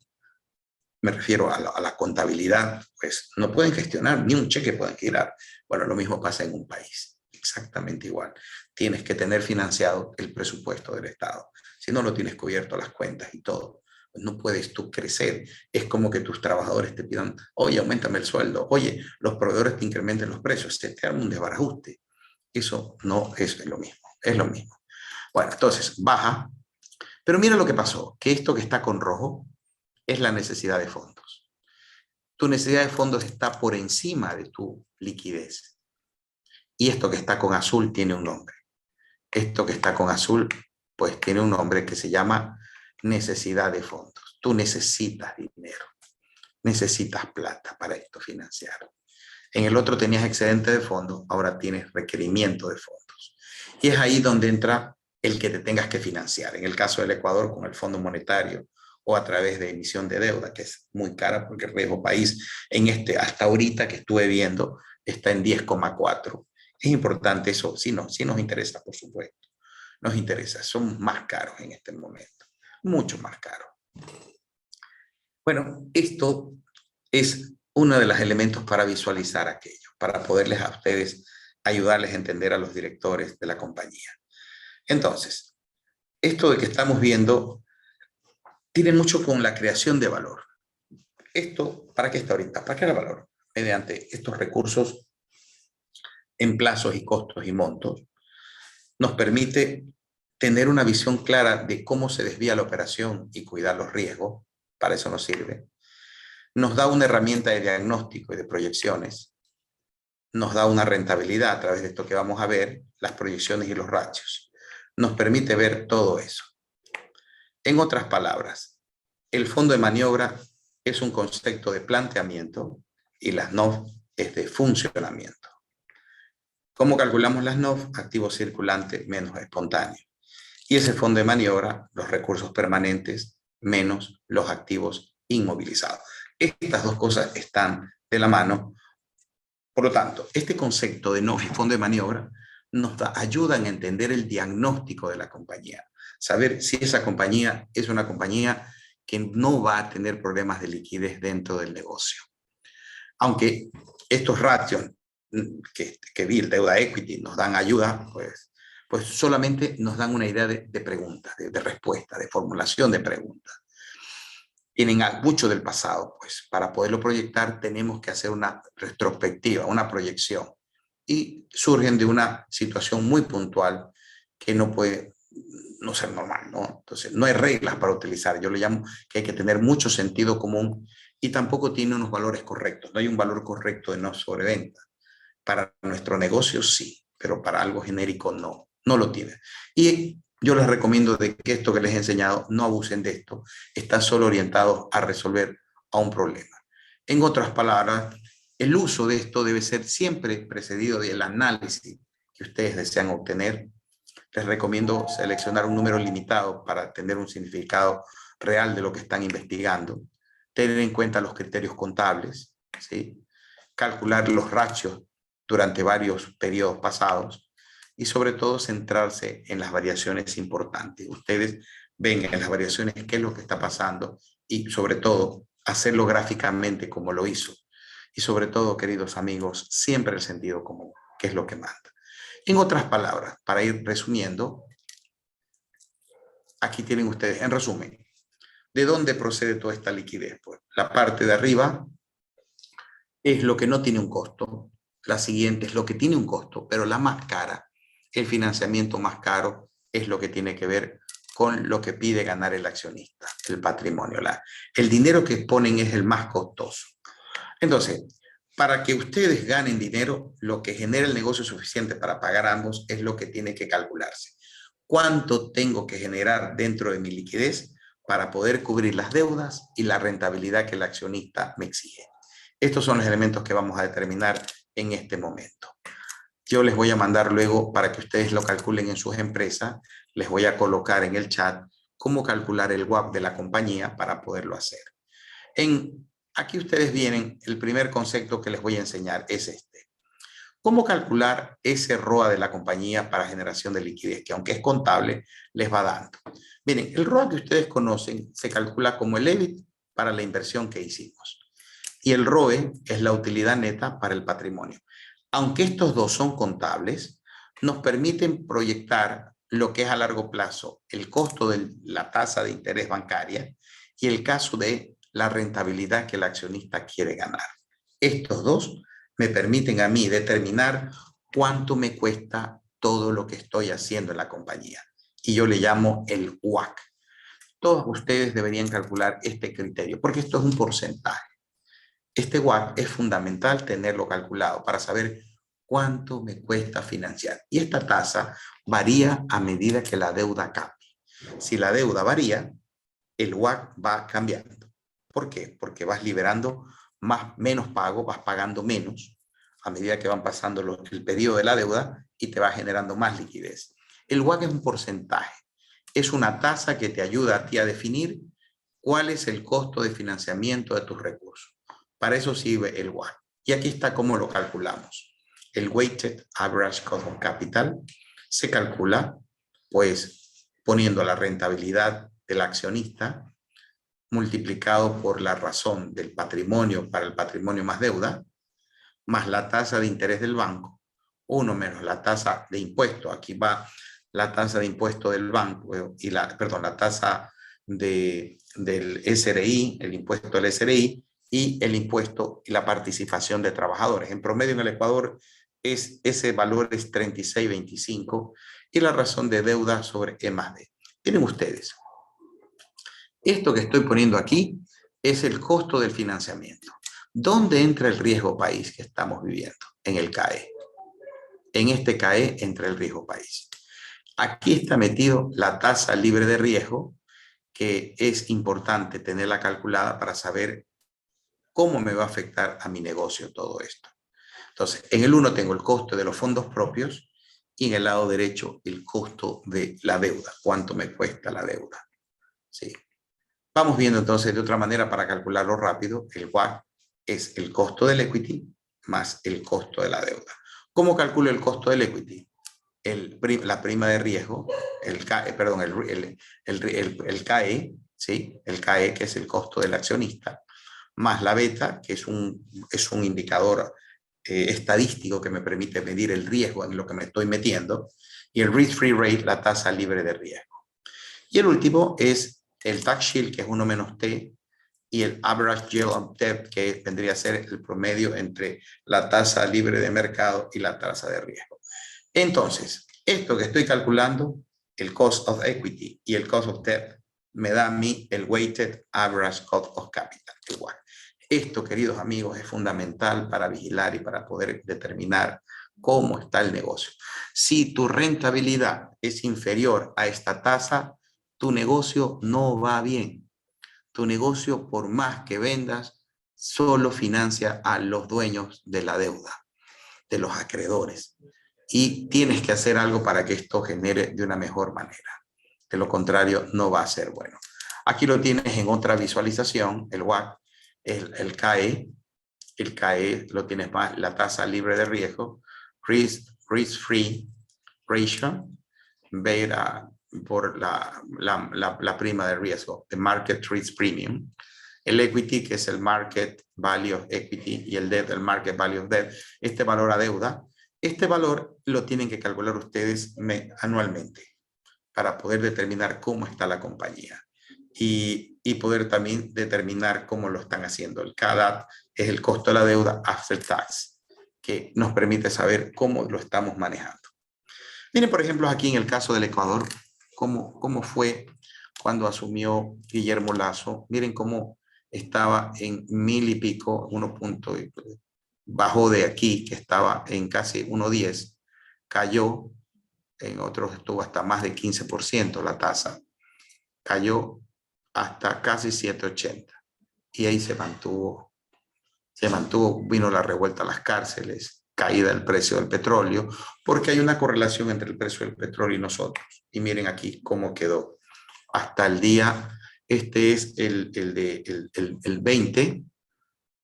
me refiero a la contabilidad, pues no pueden gestionar, ni un cheque pueden girar. Bueno, lo mismo pasa en un país, exactamente igual. Tienes que tener financiado el presupuesto del Estado. Si no lo tienes cubierto las cuentas y todo, pues no puedes tú crecer. Es como que tus trabajadores te pidan, oye, auméntame el sueldo, oye, los proveedores te incrementen los precios, se te arma un desbarajuste. Eso no es lo mismo, es lo mismo. Bueno, entonces baja, pero mira lo que pasó, que esto que está con rojo es la necesidad de fondos. Tu necesidad de fondos está por encima de tu liquidez. Y esto que está con azul tiene un nombre. Esto que está con azul, pues tiene un nombre que se llama necesidad de fondos. Tú necesitas dinero, necesitas plata para esto financiar. En el otro tenías excedente de fondos, ahora tienes requerimiento de fondos. Y es ahí donde entra el que te tengas que financiar. En el caso del Ecuador, con el Fondo Monetario o a través de emisión de deuda, que es muy cara porque el riesgo país hasta ahorita que estuve viendo está en 10,4. Es importante eso, sí nos interesa, por supuesto. Nos interesa, son más caros en este momento, mucho más caros. Bueno, esto es uno de los elementos para visualizar aquello, para poderles a ustedes ayudarles a entender a los directores de la compañía. Entonces, esto de que estamos viendo tiene mucho con la creación de valor. Esto, ¿para qué está ahorita? ¿Para qué el valor? Mediante estos recursos en plazos y costos y montos, nos permite tener una visión clara de cómo se desvía la operación y cuidar los riesgos. Para eso nos sirve. Nos da una herramienta de diagnóstico y de proyecciones. Nos da una rentabilidad a través de esto que vamos a ver, las proyecciones y los ratios. Nos permite ver todo eso. En otras palabras, el fondo de maniobra es un concepto de planteamiento y las NOF es de funcionamiento. ¿Cómo calculamos las NOF? Activo circulante menos espontáneo. Y ese fondo de maniobra, los recursos permanentes menos los activos inmovilizados. Estas dos cosas están de la mano. Por lo tanto, este concepto de NOF y fondo de maniobra nos ayuda a entender el diagnóstico de la compañía. Saber si esa compañía es una compañía que no va a tener problemas de liquidez dentro del negocio. Aunque estos ratios que vi, el deuda equity, nos dan ayuda, pues solamente nos dan una idea de preguntas, de respuesta, de formulación de preguntas. Tienen mucho del pasado, pues para poderlo proyectar tenemos que hacer una retrospectiva, una proyección. Y surgen de una situación muy puntual que no puede no ser normal, ¿no? Entonces, no hay reglas para utilizar. Yo le llamo que hay que tener mucho sentido común y tampoco tiene unos valores correctos. No hay un valor correcto de no sobreventa. Para nuestro negocio sí, pero para algo genérico no lo tiene. Y yo les recomiendo de que esto que les he enseñado, no abusen de esto. Está solo orientado a resolver a un problema. En otras palabras, el uso de esto debe ser siempre precedido del análisis que ustedes desean obtener. Les recomiendo seleccionar un número limitado para tener un significado real de lo que están investigando. Tener en cuenta los criterios contables, ¿sí? Calcular los ratios durante varios periodos pasados y sobre todo centrarse en las variaciones importantes. Ustedes ven en las variaciones qué es lo que está pasando y sobre todo hacerlo gráficamente como lo hizo. Y sobre todo, queridos amigos, siempre el sentido común, que es lo que manda. En otras palabras, para ir resumiendo, aquí tienen ustedes, en resumen, ¿de dónde procede toda esta liquidez? Pues la parte de arriba es lo que no tiene un costo, la siguiente es lo que tiene un costo, pero la más cara, el financiamiento más caro, es lo que tiene que ver con lo que pide ganar el accionista, el patrimonio. El dinero que ponen es el más costoso. Entonces, para que ustedes ganen dinero, lo que genera el negocio suficiente para pagar ambos es lo que tiene que calcularse. ¿Cuánto tengo que generar dentro de mi liquidez para poder cubrir las deudas y la rentabilidad que el accionista me exige? Estos son los elementos que vamos a determinar en este momento. Yo les voy a mandar luego, para que ustedes lo calculen en sus empresas, les voy a colocar en el chat cómo calcular el WACC de la compañía para poderlo hacer. Aquí ustedes vienen, el primer concepto que les voy a enseñar es este. ¿Cómo calcular ese ROA de la compañía para generación de liquidez? Que aunque es contable, les va dando. Miren, el ROA que ustedes conocen se calcula como el EBIT para la inversión que hicimos. Y el ROE es la utilidad neta para el patrimonio. Aunque estos dos son contables, nos permiten proyectar lo que es a largo plazo el costo de la tasa de interés bancaria y el caso de la rentabilidad que el accionista quiere ganar. Estos dos me permiten a mí determinar cuánto me cuesta todo lo que estoy haciendo en la compañía. Y yo le llamo el WACC. Todos ustedes deberían calcular este criterio, porque esto es un porcentaje. Este WACC es fundamental tenerlo calculado para saber cuánto me cuesta financiar. Y esta tasa varía a medida que la deuda cambie. Si la deuda varía, el WACC va cambiando. ¿Por qué? Porque vas liberando menos pago, vas pagando menos a medida que van pasando el periodo de la deuda y te va generando más liquidez. El WACC es un porcentaje. Es una tasa que te ayuda a ti a definir cuál es el costo de financiamiento de tus recursos. Para eso sirve el WACC. Y aquí está cómo lo calculamos. El Weighted Average Cost of Capital se calcula pues poniendo la rentabilidad del accionista multiplicado por la razón del patrimonio para el patrimonio más deuda, más la tasa de interés del banco, 1 menos la tasa de impuesto. Aquí va la tasa de impuesto del banco y la tasa del SRI, el impuesto del SRI y el impuesto y la participación de trabajadores. En promedio en el Ecuador ese valor es 36.25 y la razón de deuda sobre E más D. Tienen ustedes. Esto que estoy poniendo aquí es el costo del financiamiento. ¿Dónde entra el riesgo país que estamos viviendo? En el CAE. En este CAE entra el riesgo país. Aquí está metido la tasa libre de riesgo, que es importante tenerla calculada para saber cómo me va a afectar a mi negocio todo esto. Entonces, en el 1 tengo el costo de los fondos propios y en el lado derecho el costo de la deuda, cuánto me cuesta la deuda. ¿Sí? Vamos viendo entonces de otra manera para calcularlo rápido. El WACC es el costo del equity más el costo de la deuda. ¿Cómo calculo el costo del equity? La prima de riesgo, el CAE, ¿sí? El CAE, que es el costo del accionista, más la beta, que es un indicador estadístico que me permite medir el riesgo en lo que me estoy metiendo, y el risk-free rate, la tasa libre de riesgo. Y el último es el tax shield, que es 1 menos T, y el average yield on debt, que vendría a ser el promedio entre la tasa libre de mercado y la tasa de riesgo. Entonces, esto que estoy calculando, el cost of equity y el cost of debt, me da a mí el weighted average cost of capital, igual. Esto, queridos amigos, es fundamental para vigilar y para poder determinar cómo está el negocio. Si tu rentabilidad es inferior a esta tasa, tu negocio no va bien. Tu negocio, por más que vendas, solo financia a los dueños de la deuda, de los acreedores. Y tienes que hacer algo para que esto genere de una mejor manera. De lo contrario, no va a ser bueno. Aquí lo tienes en otra visualización, el WACC, el CAE. El CAE lo tienes más, la tasa libre de riesgo, risk-free ratio, por la prima de riesgo, the market risk premium. El equity, que es el market value of equity, y el debt, el market value of debt, este valor a deuda. Este valor lo tienen que calcular ustedes anualmente para poder determinar cómo está la compañía y poder también determinar cómo lo están haciendo. El CADAT es el costo de la deuda after tax, que nos permite saber cómo lo estamos manejando. Miren, por ejemplo, aquí en el caso del Ecuador, cómo fue cuando asumió Guillermo Lasso. Miren cómo estaba en 1000 y pico, bajó de aquí, que estaba en casi 1.10, cayó, en otros estuvo hasta más de 15% la tasa, cayó hasta casi 7.80 y ahí se mantuvo, vino la revuelta a las cárceles, caída del precio del petróleo, porque hay una correlación entre el precio del petróleo y nosotros. Y miren aquí cómo quedó hasta el día, este es el 20,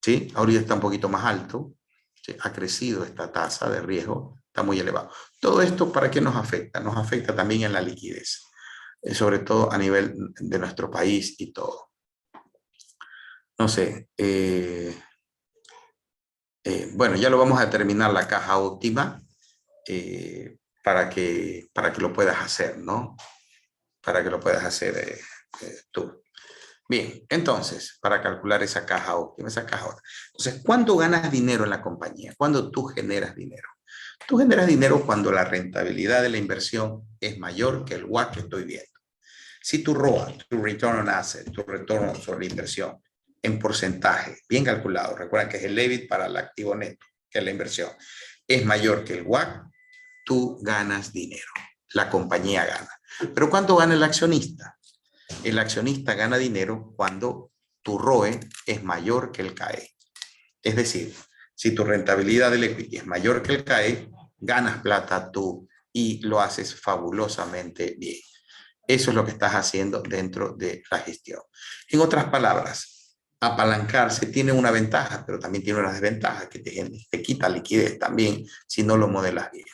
¿sí? Ahorita está un poquito más alto, ¿sí? Ha crecido esta tasa de riesgo, está muy elevado. Todo esto, ¿para qué nos afecta? Nos afecta también en la liquidez, sobre todo a nivel de nuestro país y todo. No sé, bueno, ya lo vamos a determinar la caja óptima para que lo puedas hacer, ¿no? Para que lo puedas hacer tú. Bien, entonces, para calcular esa caja óptima, entonces, ¿cuándo ganas dinero en la compañía? ¿Cuándo tú generas dinero? Tú generas dinero cuando la rentabilidad de la inversión es mayor que el WACC que estoy viendo. Si tu ROA, tu Return on Asset, tu retorno sobre la inversión, en porcentaje, bien calculado, recuerda que es el EBIT para el activo neto, que es la inversión, es mayor que el WACC, tú ganas dinero, la compañía gana. Pero ¿cuánto gana el accionista? El accionista gana dinero cuando tu ROE es mayor que el CAE. Es decir, si tu rentabilidad del equity es mayor que el CAE, ganas plata tú y lo haces fabulosamente bien. Eso es lo que estás haciendo dentro de la gestión. En otras palabras, apalancarse tiene una ventaja, pero también tiene una desventaja que te quita liquidez también si no lo modelas bien.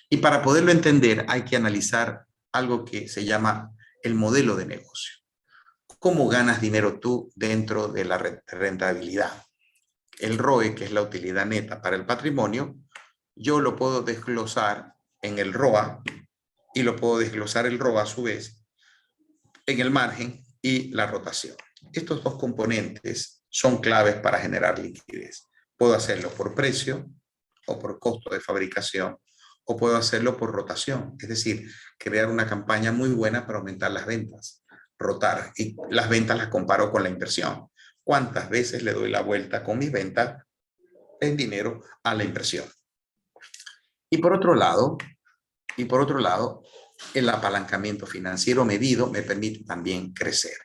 Y para poderlo entender hay que analizar algo que se llama el modelo de negocio. ¿Cómo ganas dinero tú dentro de la rentabilidad? El ROE, que es la utilidad neta para el patrimonio, yo lo puedo desglosar en el ROA y lo puedo desglosar el ROA a su vez en el margen y la rotación. Estos dos componentes son claves para generar liquidez. Puedo hacerlo por precio o por costo de fabricación, o puedo hacerlo por rotación, es decir, crear una campaña muy buena para aumentar las ventas, rotar, y las ventas las comparo con la inversión. ¿Cuántas veces le doy la vuelta con mis ventas en dinero a la inversión? Y por otro lado, el apalancamiento financiero medido me permite también crecer.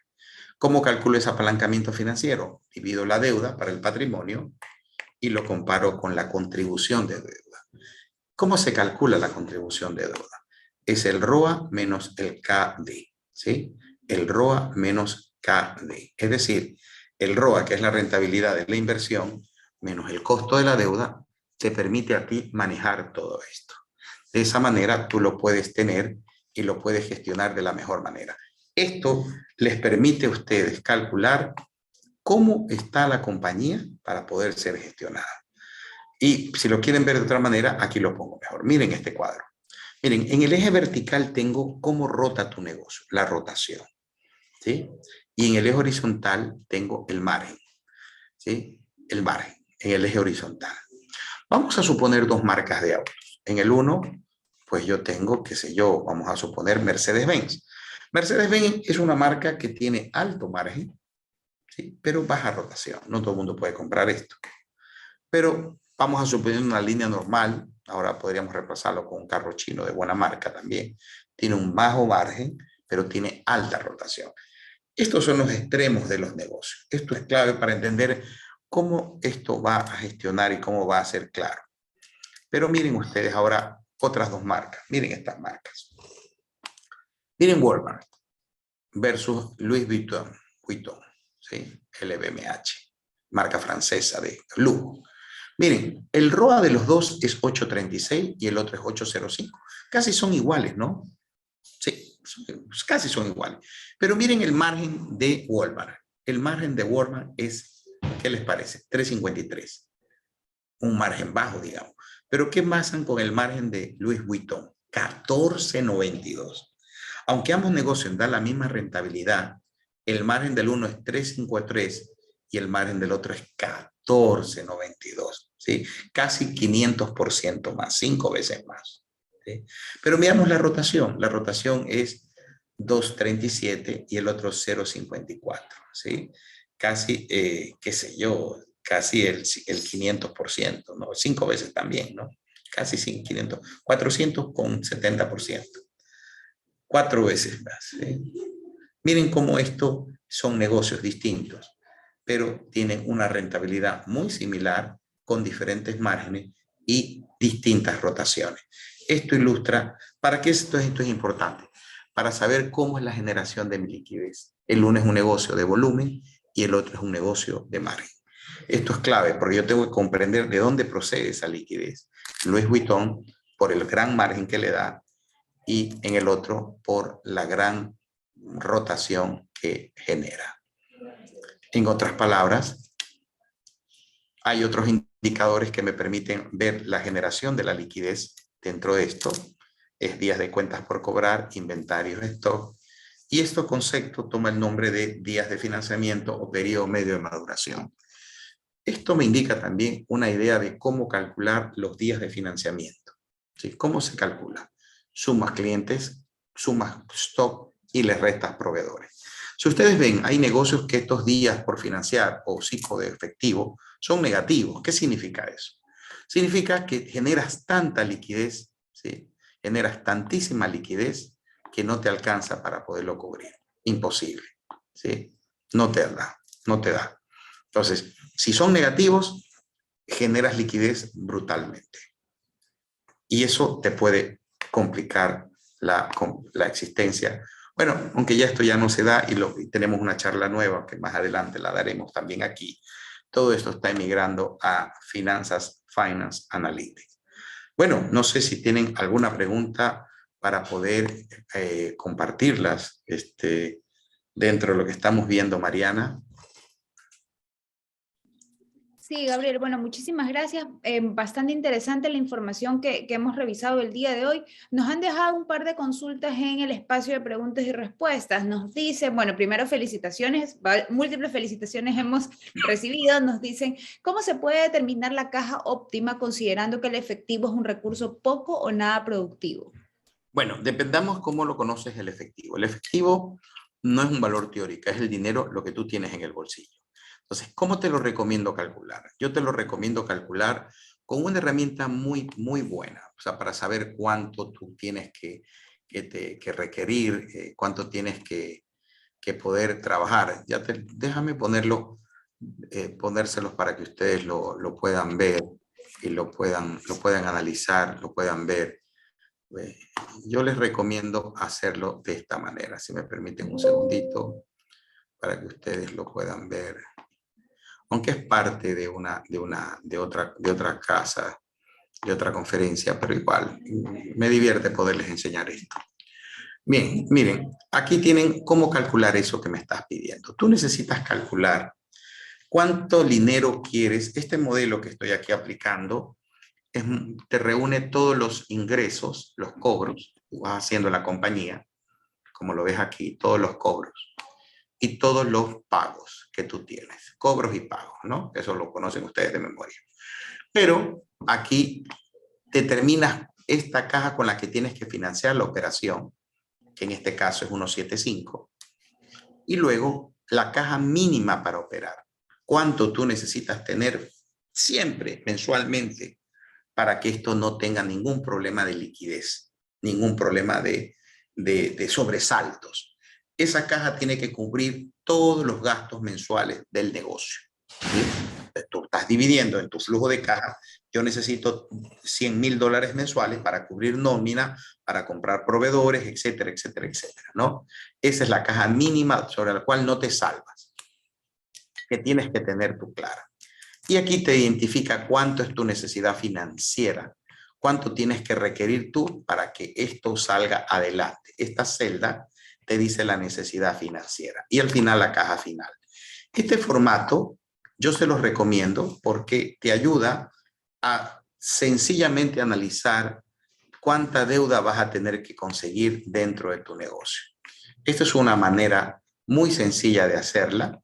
¿Cómo calculo ese apalancamiento financiero? Divido la deuda para el patrimonio y lo comparo con la contribución de deuda. ¿Cómo se calcula la contribución de deuda? Es el ROA menos el KD, ¿sí? El ROA menos KD. Es decir, el ROA, que es la rentabilidad de la inversión, menos el costo de la deuda, te permite a ti manejar todo esto. De esa manera tú lo puedes tener y lo puedes gestionar de la mejor manera. Esto les permite a ustedes calcular cómo está la compañía para poder ser gestionada. Y si lo quieren ver de otra manera, aquí lo pongo mejor. Miren este cuadro. Miren, en el eje vertical tengo cómo rota tu negocio, la rotación, ¿sí? Y en el eje horizontal tengo el margen, ¿sí? El margen, en el eje horizontal. Vamos a suponer dos marcas de autos. En el uno, pues yo tengo, qué sé yo, vamos a suponer Mercedes-Benz. Mercedes-Benz es una marca que tiene alto margen, ¿sí? Pero baja rotación. No todo el mundo puede comprar esto. Pero vamos a suponer una línea normal. Ahora podríamos reemplazarlo con un carro chino de buena marca también. Tiene un bajo margen, pero tiene alta rotación. Estos son los extremos de los negocios. Esto es clave para entender cómo esto va a gestionar y cómo va a ser claro. Pero miren ustedes ahora otras dos marcas. Miren estas marcas. Miren Walmart versus Louis Vuitton, ¿sí? LVMH, marca francesa de lujo. Miren, el ROA de los dos es 8.36 y el otro es 8.05. Casi son iguales, ¿no? Sí, casi son iguales. Pero miren el margen de Walmart. El margen de Walmart es, ¿qué les parece? 3.53. Un margen bajo, digamos. Pero ¿qué pasan con el margen de Louis Vuitton? 14.92. Aunque ambos negocios dan la misma rentabilidad, el margen del uno es 3.53 y el margen del otro es 14.92. ¿Sí? Casi 500% más, 5 veces más. ¿Sí? Pero miramos la rotación. La rotación es 2.37 y el otro 0.54. ¿Sí? casi, qué sé yo, casi el 500%, ¿no? 5 veces también, ¿no? Casi 500, 400 con 70%. 4 veces más. Miren cómo estos son negocios distintos, pero tienen una rentabilidad muy similar con diferentes márgenes y distintas rotaciones. Esto ilustra, ¿para qué esto es importante? Para saber cómo es la generación de mi liquidez. El uno es un negocio de volumen y el otro es un negocio de margen. Esto es clave porque yo tengo que comprender de dónde procede esa liquidez. Louis Vuitton, por el gran margen que le da, y en el otro por la gran rotación que genera. En otras palabras, hay otros indicadores que me permiten ver la generación de la liquidez dentro de esto. Es días de cuentas por cobrar, inventarios, stock. Y este concepto toma el nombre de días de financiamiento o periodo medio de maduración. Esto me indica también una idea de cómo calcular los días de financiamiento. ¿Sí? ¿Cómo se calcula? Sumas clientes, sumas stock y le restas proveedores. Si ustedes ven, hay negocios que estos días por financiar o ciclo de efectivo son negativos. ¿Qué significa eso? Significa que generas tanta liquidez, ¿sí? Generas tantísima liquidez que no te alcanza para poderlo cubrir. Imposible, ¿sí? No te da, no te da. Entonces, si son negativos, generas liquidez brutalmente. Y eso te puede complicar la existencia. Bueno, aunque ya esto ya no se da y tenemos una charla nueva que más adelante la daremos también aquí. Todo esto está emigrando a finanzas, finance analytics. Bueno, no sé si tienen alguna pregunta para poder compartirlas dentro de lo que estamos viendo, Mariana. Sí, Gabriel, bueno, muchísimas gracias. Bastante interesante la información que hemos revisado el día de hoy. Nos han dejado un par de consultas en el espacio de preguntas y respuestas. Nos dicen, bueno, primero felicitaciones, múltiples felicitaciones hemos recibido. Nos dicen, ¿cómo se puede determinar la caja óptima considerando que el efectivo es un recurso poco o nada productivo? Bueno, dependamos cómo lo conoces el efectivo. El efectivo no es un valor teórico, es el dinero, lo que tú tienes en el bolsillo. Entonces, ¿cómo te lo recomiendo calcular? Yo te lo recomiendo calcular con una herramienta muy, muy buena, o sea, para saber cuánto tú tienes que requerir, cuánto tienes que poder trabajar. Déjame ponérselos para que ustedes lo puedan ver y lo puedan analizar, lo puedan ver. Yo les recomiendo hacerlo de esta manera. Si me permiten un segundito para que ustedes lo puedan ver. Aunque es parte de otra casa, de otra conferencia, pero igual me divierte poderles enseñar esto. Bien, miren, aquí tienen cómo calcular eso que me estás pidiendo. Tú necesitas calcular cuánto dinero quieres. Este modelo que estoy aquí aplicando te reúne todos los ingresos, los cobros, vas haciendo la compañía, como lo ves aquí, todos los cobros y todos los pagos que tú tienes, cobros y pagos, ¿no? Eso lo conocen ustedes de memoria. Pero aquí determinas esta caja con la que tienes que financiar la operación, que en este caso es 175, y luego la caja mínima para operar. ¿Cuánto tú necesitas tener siempre, mensualmente, para que esto no tenga ningún problema de liquidez, ningún problema de sobresaltos? Esa caja tiene que cubrir todos los gastos mensuales del negocio. ¿Sí? Tú estás dividiendo en tu flujo de caja. Yo necesito $100,000 mensuales para cubrir nómina, para comprar proveedores, etcétera, etcétera, etcétera, ¿no? Esa es la caja mínima sobre la cual no te salvas, que tienes que tener tú clara. Y aquí te identifica cuánto es tu necesidad financiera, cuánto tienes que requerir tú para que esto salga adelante. Esta celda te dice la necesidad financiera y al final la caja final. Este formato yo se los recomiendo porque te ayuda a sencillamente analizar cuánta deuda vas a tener que conseguir dentro de tu negocio. Esta es una manera muy sencilla de hacerla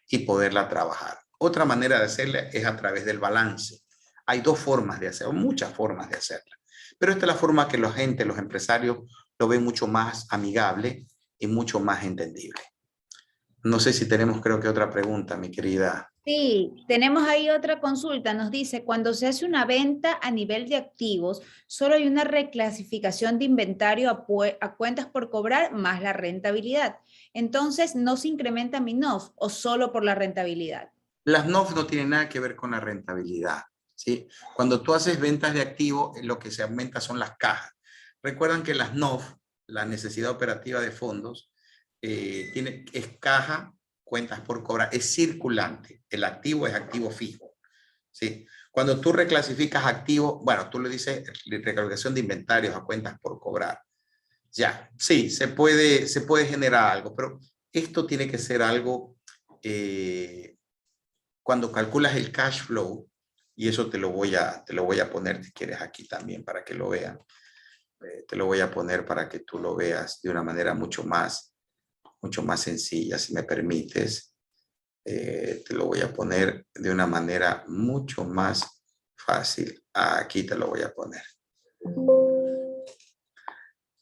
y poderla trabajar. Otra manera de hacerla es a través del balance. Hay dos formas de hacerlo, muchas formas de hacerla, pero esta es la forma que la gente, los empresarios, lo ven mucho más amigable y mucho más entendible. No sé si tenemos, creo que otra pregunta, mi querida. Sí, tenemos ahí otra consulta. Nos dice, cuando se hace una venta a nivel de activos, solo hay una reclasificación de inventario a cuentas por cobrar más la rentabilidad. Entonces, ¿no se incrementa mi NOF o solo por la rentabilidad? Las NOF no tienen nada que ver con la rentabilidad, ¿sí? Cuando tú haces ventas de activo, lo que se aumenta son las cajas. Recuerdan que las NOF, la necesidad operativa de fondos, es caja, cuentas por cobrar, es circulante. El activo es activo fijo, ¿sí? Cuando tú reclasificas activo, bueno, tú le dices reclasificación de inventarios a cuentas por cobrar. Ya, sí, se puede generar algo, pero esto tiene que ser algo... cuando calculas el cash flow, y eso te lo voy a poner si quieres aquí también para que lo vean, te lo voy a poner para que tú lo veas de una manera mucho más sencilla, si me permites. Te lo voy a poner de una manera mucho más fácil. Aquí te lo voy a poner.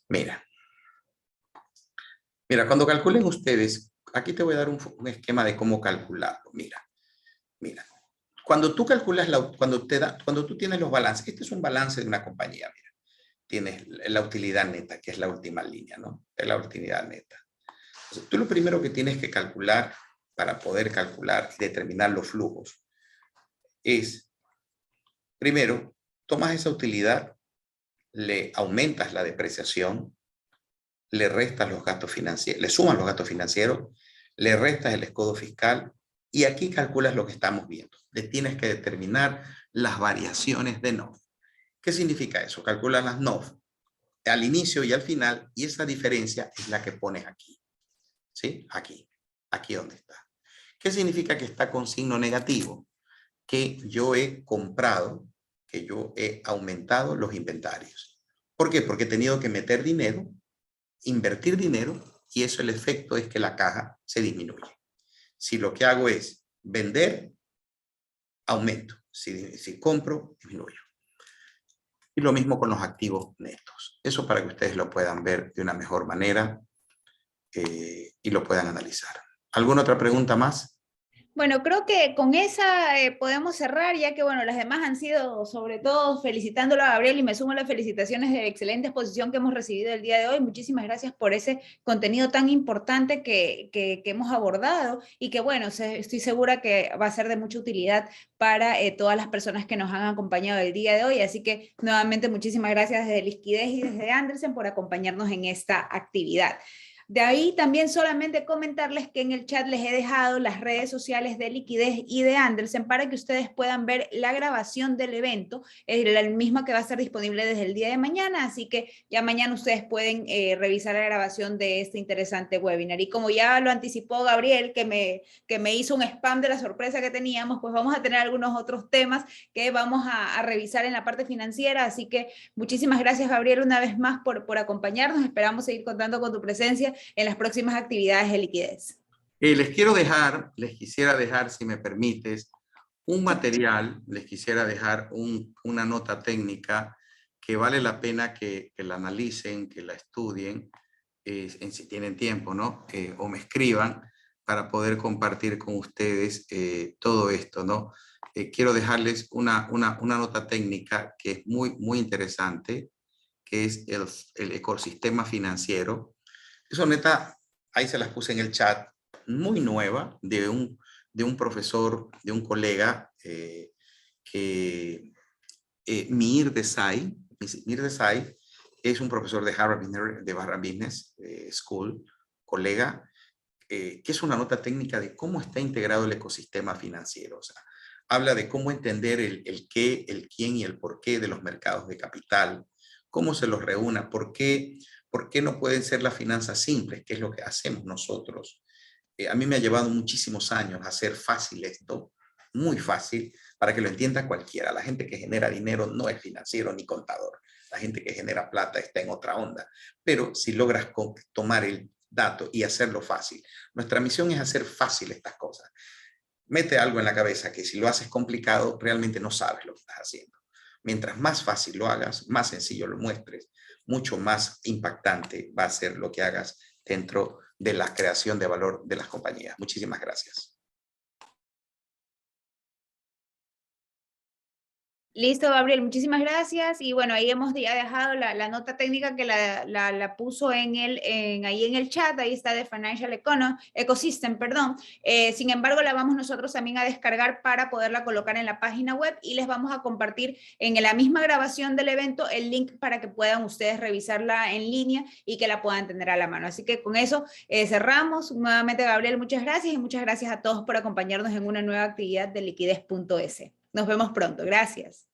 Mira, cuando calculen ustedes, aquí te voy a dar un esquema de cómo calcularlo. Mira. Cuando tú calculas, cuando tú tienes los balances, este es un balance de una compañía, mira. Tienes la utilidad neta, que es la última línea, ¿no? Es la utilidad neta. Entonces, tú lo primero que tienes que calcular para poder calcular y determinar los flujos es, primero, tomas esa utilidad, le aumentas la depreciación, le restas los gastos financieros, le sumas los gastos financieros, le restas el escudo fiscal y aquí calculas lo que estamos viendo. Le tienes que determinar las variaciones de NOF. ¿Qué significa eso? Calculas las NOF al inicio y al final y esa diferencia es la que pones aquí. ¿Sí? Aquí donde está. ¿Qué significa que está con signo negativo? Que yo he comprado, que yo he aumentado los inventarios. ¿Por qué? Porque he tenido que meter dinero, invertir dinero y eso el efecto es que la caja se disminuye. Si lo que hago es vender, aumento. Si compro, disminuyo. Y lo mismo con los activos netos. Eso para que ustedes lo puedan ver de una mejor manera y lo puedan analizar. ¿Alguna otra pregunta más? Bueno, creo que con esa podemos cerrar, ya que, bueno, las demás han sido, sobre todo, felicitándolo a Gabriel y me sumo a las felicitaciones de la excelente exposición que hemos recibido el día de hoy. Muchísimas gracias por ese contenido tan importante que hemos abordado y que, bueno, estoy segura que va a ser de mucha utilidad para todas las personas que nos han acompañado el día de hoy. Así que, nuevamente, muchísimas gracias desde Liquidez y desde Andersen por acompañarnos en esta actividad. De ahí también solamente comentarles que en el chat les he dejado las redes sociales de Liquidez y de Andersen para que ustedes puedan ver la grabación del evento, es la misma que va a estar disponible desde el día de mañana, así que ya mañana ustedes pueden revisar la grabación de este interesante webinar. Y como ya lo anticipó Gabriel, que me hizo un spam de la sorpresa que teníamos, pues vamos a tener algunos otros temas que vamos a revisar en la parte financiera, así que muchísimas gracias, Gabriel, una vez más por acompañarnos. Esperamos seguir contando con tu presencia en las próximas actividades de Liquidez. Les quisiera dejar, si me permites, un material, les quisiera dejar una nota técnica que vale la pena que la analicen, que la estudien, si tienen tiempo, ¿no? O me escriban para poder compartir con ustedes todo esto, ¿no? Quiero dejarles una nota técnica que es muy interesante, que es el ecosistema financiero. Esa neta, ahí se las puse en el chat, muy nueva, de un profesor, de un colega, Mir Desai. Mir Desai es un profesor de Harvard Business School, colega, que es una nota técnica de cómo está integrado el ecosistema financiero. O sea, habla de cómo entender el qué, el quién y el por qué de los mercados de capital, cómo se los reúna, por qué no pueden ser las finanzas simples, que es lo que hacemos nosotros. A mí me ha llevado muchísimos años hacer fácil esto, muy fácil, para que lo entienda cualquiera. La gente que genera dinero no es financiero ni contador. La gente que genera plata está en otra onda. Pero si logras tomar el dato y hacerlo fácil, nuestra misión es hacer fácil estas cosas. Mete algo en la cabeza que si lo haces complicado, realmente no sabes lo que estás haciendo. Mientras más fácil lo hagas, más sencillo lo muestres, mucho más impactante va a ser lo que hagas dentro de la creación de valor de las compañías. Muchísimas gracias. Listo, Gabriel, muchísimas gracias. Y bueno, ahí hemos ya dejado la nota técnica que la puso ahí en el chat, ahí está de Financial Ecosystem, perdón. Sin embargo, la vamos nosotros también a descargar para poderla colocar en la página web y les vamos a compartir en la misma grabación del evento el link para que puedan ustedes revisarla en línea y que la puedan tener a la mano. Así que con eso cerramos. Nuevamente, Gabriel, muchas gracias y muchas gracias a todos por acompañarnos en una nueva actividad de liquidez.es. Nos vemos pronto. Gracias.